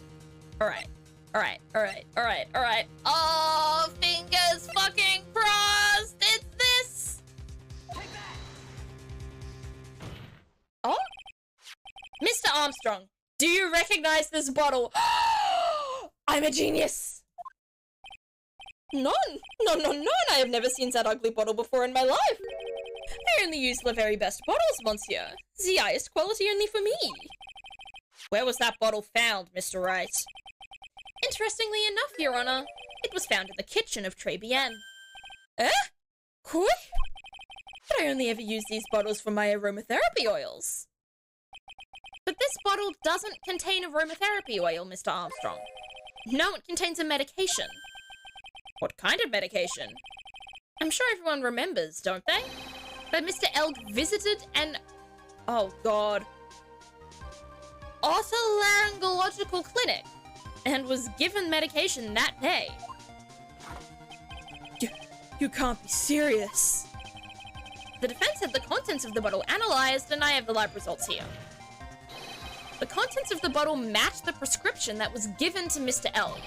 Alright. Oh, fingers fucking crossed! It's this! Oh? Mr. Armstrong, do you recognize this bottle? I'm a genius! None! I have never seen that ugly bottle before in my life. I only use the very best bottles, monsieur. The highest quality only for me. Where was that bottle found, Mr. Wright? Interestingly enough, Your Honor, it was found in the kitchen of tribulations. Eh? Koi? But I only ever use these bottles for my aromatherapy oils. But this bottle doesn't contain aromatherapy oil, Mr. Armstrong. No, it contains a medication. What kind of medication? I'm sure everyone remembers, don't they? That Mr. Elg visited an... oh god. Otolaryngological clinic and was given medication that day. You can't be serious. The defense had the contents of the bottle analyzed, and I have the lab results here. The contents of the bottle matched the prescription that was given to Mr. Elg.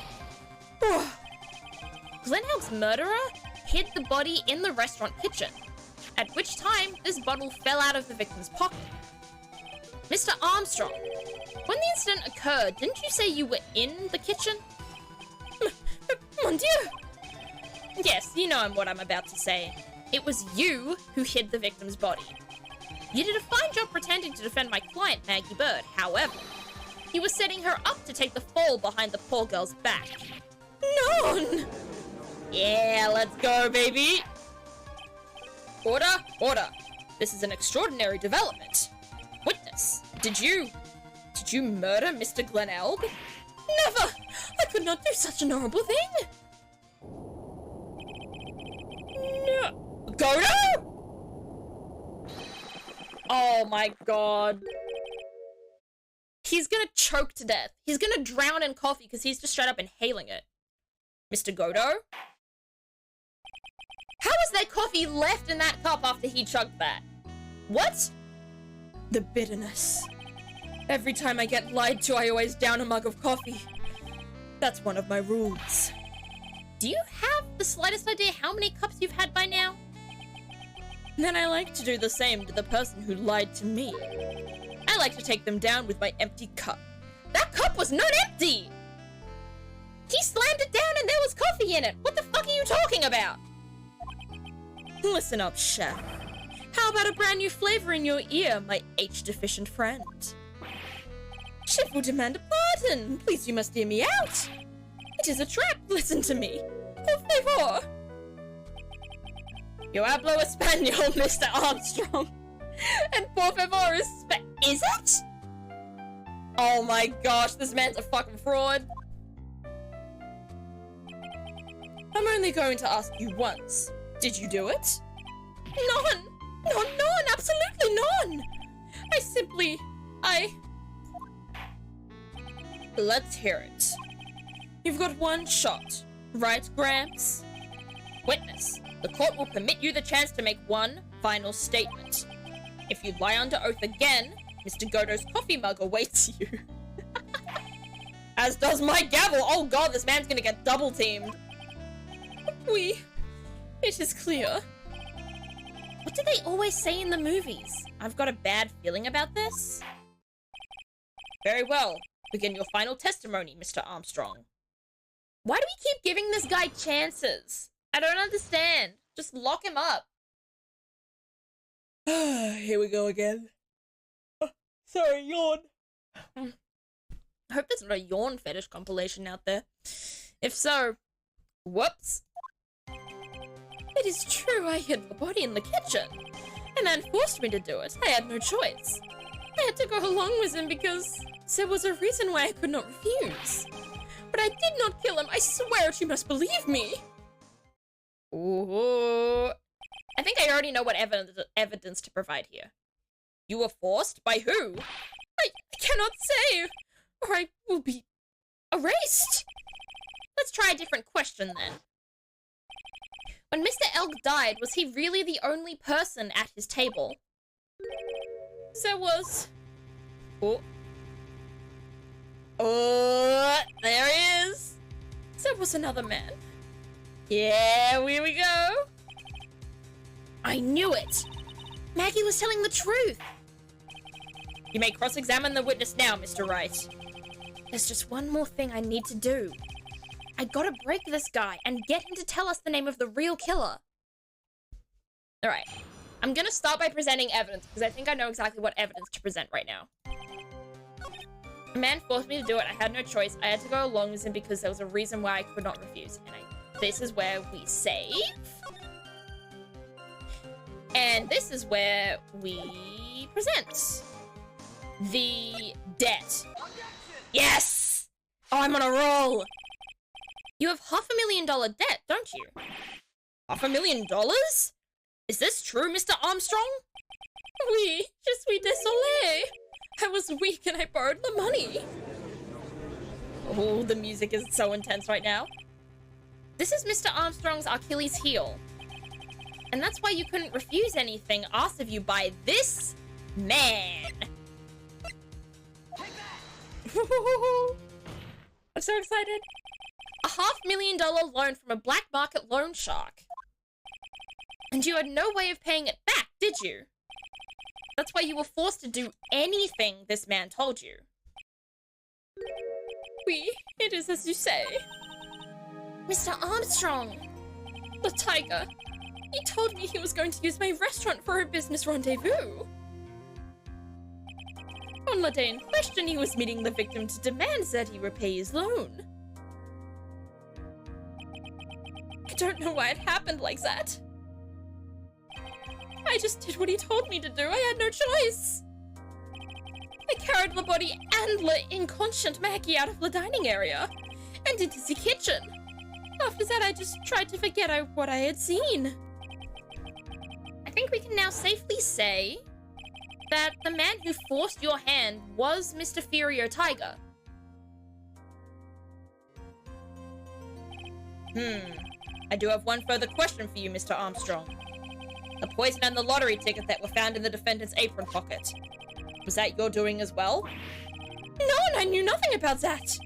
Glenn Elg's murderer hid the body in the restaurant kitchen, at which time this bottle fell out of the victim's pocket. Mr. Armstrong, when the incident occurred, didn't you say you were in the kitchen? Mon Dieu! Yes, you know what I'm about to say. It was you who hid the victim's body. You did a fine job pretending to defend my client, Maggie Bird. However, you were setting her up to take the fall behind the poor girl's back. None! Yeah, let's go, baby! Order, order. This is an extraordinary development. Witness, did you murder Mr. Glenn Elg? Never! I could not do such an horrible thing! No. Godo? Oh my god. He's gonna choke to death. He's gonna drown in coffee because he's just straight up inhaling it. Mr. Godo? How is there coffee left in that cup after he chugged that? What? The bitterness. Every time I get lied to, I always down a mug of coffee. That's one of my rules. Do you have the slightest idea how many cups you've had by now? Then I like to do the same to the person who lied to me. I like to take them down with my empty cup. That cup was not empty! He slammed it down and there was coffee in it! What the fuck are you talking about? Listen up, chef. How about a brand new flavor in your ear, my H-deficient friend? Chef will demand a pardon. Please, you must hear me out. It is a trap. Listen to me. Por favor. Yo hablo español, Mr. Armstrong. And por favor is it? Oh my gosh, this man's a fucking fraud. I'm only going to ask you once. Did you do it? None. None, absolutely none. Let's hear it. You've got one shot, right, Gramps? Witness, the court will permit you the chance to make one final statement. If you lie under oath again, Mr. Godo's coffee mug awaits you. As does my gavel. Oh god, this man's gonna get double teamed. It is clear. What do they always say in the movies? I've got a bad feeling about this. Very well. Begin your final testimony, Mr. Armstrong. Why do we keep giving this guy chances? I don't understand. Just lock him up. Here we go again. Sorry, yawn. I hope there's not a yawn fetish compilation out there. If so, whoops. It is true, I hid the body in the kitchen. A man forced me to do it. I had no choice. I had to go along with him because there was a reason why I could not refuse. But I did not kill him. I swear it, you must believe me. Ooh. I think I already know what evidence to provide here. You were forced? By who? I cannot say, or I will be erased. Let's try a different question then. When Mr. Elk died, was he really the only person at his table? There was... Oh, there he is. There was another man. Yeah, here we go. I knew it. Maggie was telling the truth. You may cross-examine the witness now, Mr. Wright. There's just one more thing I need to do. I gotta break this guy and get him to tell us the name of the real killer. Alright. I'm gonna start by presenting evidence because I think I know exactly what evidence to present right now. A man forced me to do it. I had no choice. I had to go along with him because there was a reason why I could not refuse. And this is where we save. And this is where we present the debt. Yes! Oh, I'm on a roll. You have $500,000 debt, don't you? $500,000? Is this true, Mr. Armstrong? Oui, je suis désolé. I was weak and I borrowed the money. Oh, the music is so intense right now. This is Mr. Armstrong's Achilles heel. And that's why you couldn't refuse anything asked of you by this man. I'm so excited. A $500,000 loan from a black market loan shark. And you had no way of paying it back, did you? That's why you were forced to do anything this man told you. Oui, it is as you say. Mr. Armstrong! The tiger. He told me he was going to use my restaurant for a business rendezvous. On the day in question, he was meeting the victim to demand that he repay his loan. I don't know why it happened like that. I just did what he told me to do. I had no choice. I carried the body and the inconscient Maggie out of the dining area and into the kitchen. After that, I just tried to forget what I had seen. I think we can now safely say that the man who forced your hand was Mr. Furio Tiger. I do have one further question for you, Mr. Armstrong. The poison and the lottery ticket that were found in the defendant's apron pocket. Was that your doing as well? No, and I knew nothing about that.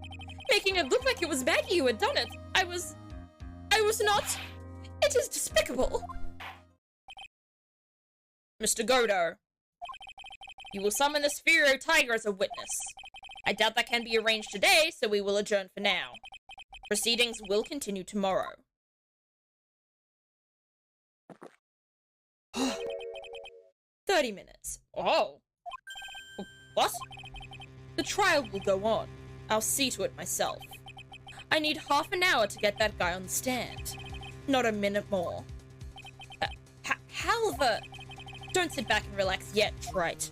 Making it look like it was Maggie who had done it. I was not. It is despicable. Mr. Godo, you will summon the Sphero Tiger as a witness. I doubt that can be arranged today, so we will adjourn for now. Proceedings will continue tomorrow. 30 minutes. Oh. What? The trial will go on. I'll see to it myself. I need half an hour to get that guy on the stand. Not a minute more. How the... Don't sit back and relax yet, Wright.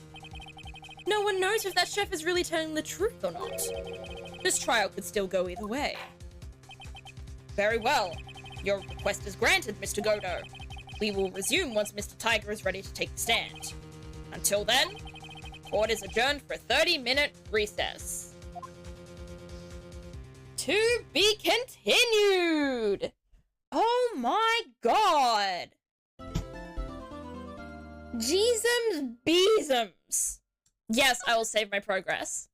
No one knows if that chef is really telling the truth or not. This trial could still go either way. Very well. Your request is granted, Mr. Godo. We will resume once Mr. Tiger is ready to take the stand. Until then, court is adjourned for a 30-minute recess. To be continued! Oh my god! Jeezums beezums! Yes, I will save my progress.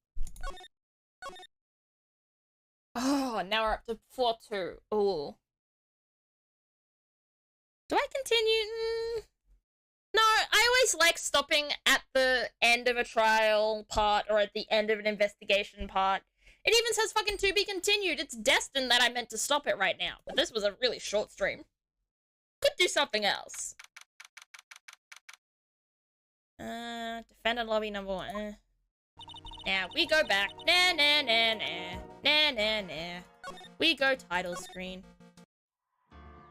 Oh, now we're up to floor 2. Ooh. Do I continue? No, I always like stopping at the end of a trial part or at the end of an investigation part. It even says fucking to be continued. It's destined that I meant to stop it right now. But this was a really short stream. Could do something else. Defendant lobby number 1. Now we go back. Nah, nah, nah, nah. Nah, nah, nah. We go title screen.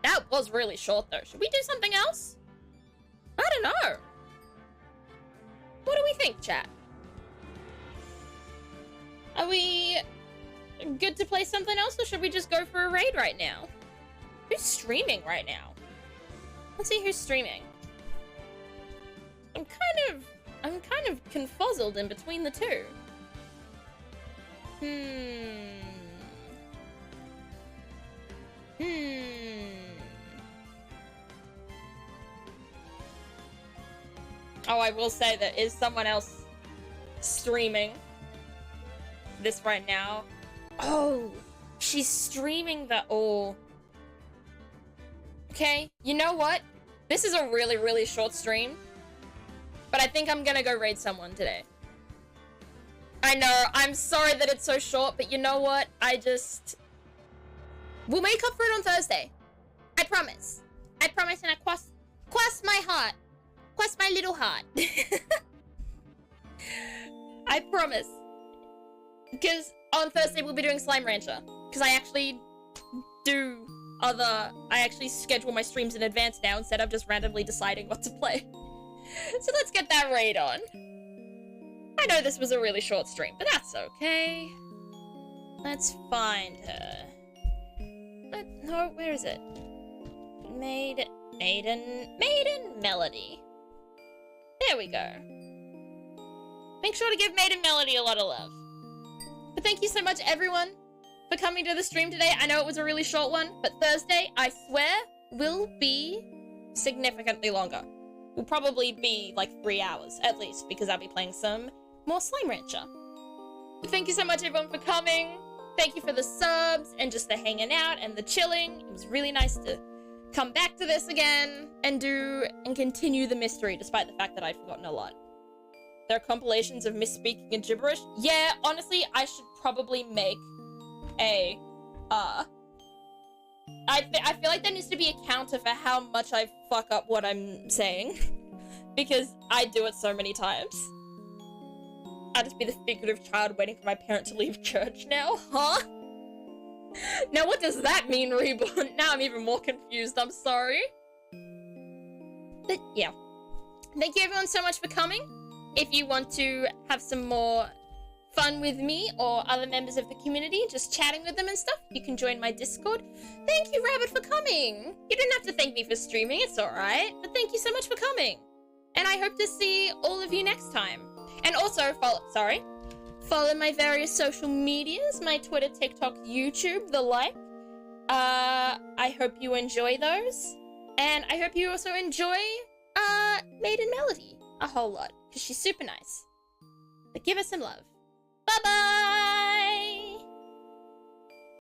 That was really short though. Should we do something else? I don't know. What do we think, chat? Are we good to play something else, or should we just go for a raid right now? Who's streaming right now? Let's see who's streaming. I'm kind of confuzzled in between the two. Oh, I will say there is someone else streaming this right now. Oh, she's streaming the... Oh. Okay, you know what? This is a really, really short stream. But I think I'm gonna go raid someone today. I know, I'm sorry that it's so short, but you know what? We'll make up for it on Thursday. I promise. I promise, and I cross my heart. Cross my little heart. I promise. because on Thursday we'll be doing Slime Rancher. Because I actually schedule my streams in advance now instead of just randomly deciding what to play. So let's get that raid on. I know this was a really short stream, but that's okay. Let's find her. No, where is it? Maiden Melody. There we go. Make sure to give Maiden Melody a lot of love. But thank you so much, everyone, for coming to the stream today. I know it was a really short one, but Thursday, I swear, will be significantly longer. Will probably be like 3 hours, at least, because I'll be playing some more Slime Rancher. But thank you so much, everyone, for coming. Thank you for the subs, and just the hanging out, and the chilling. It was really nice to come back to this again, and continue the mystery, despite the fact that I'd forgotten a lot. There are compilations of misspeaking and gibberish. Yeah, honestly, I should probably make a, I feel like there needs to be a counter for how much I fuck up what I'm saying. Because I do it so many times. I'll just be the figurative child waiting for my parent to leave church now, huh? Now what does that mean, Reborn? Now I'm even more confused, I'm sorry. But yeah. Thank you everyone so much for coming. If you want to have some more fun with me or other members of the community, just chatting with them and stuff, you can join my Discord. Thank you, Rabbit, for coming. You didn't have to thank me for streaming, it's alright. But thank you so much for coming. And I hope to see all of you next time. And also, follow my various social medias, my Twitter, TikTok, YouTube, the like. I hope you enjoy those. And I hope you also enjoy, Maiden Melody a whole lot, because she's super nice. But give her some love. Bye-bye!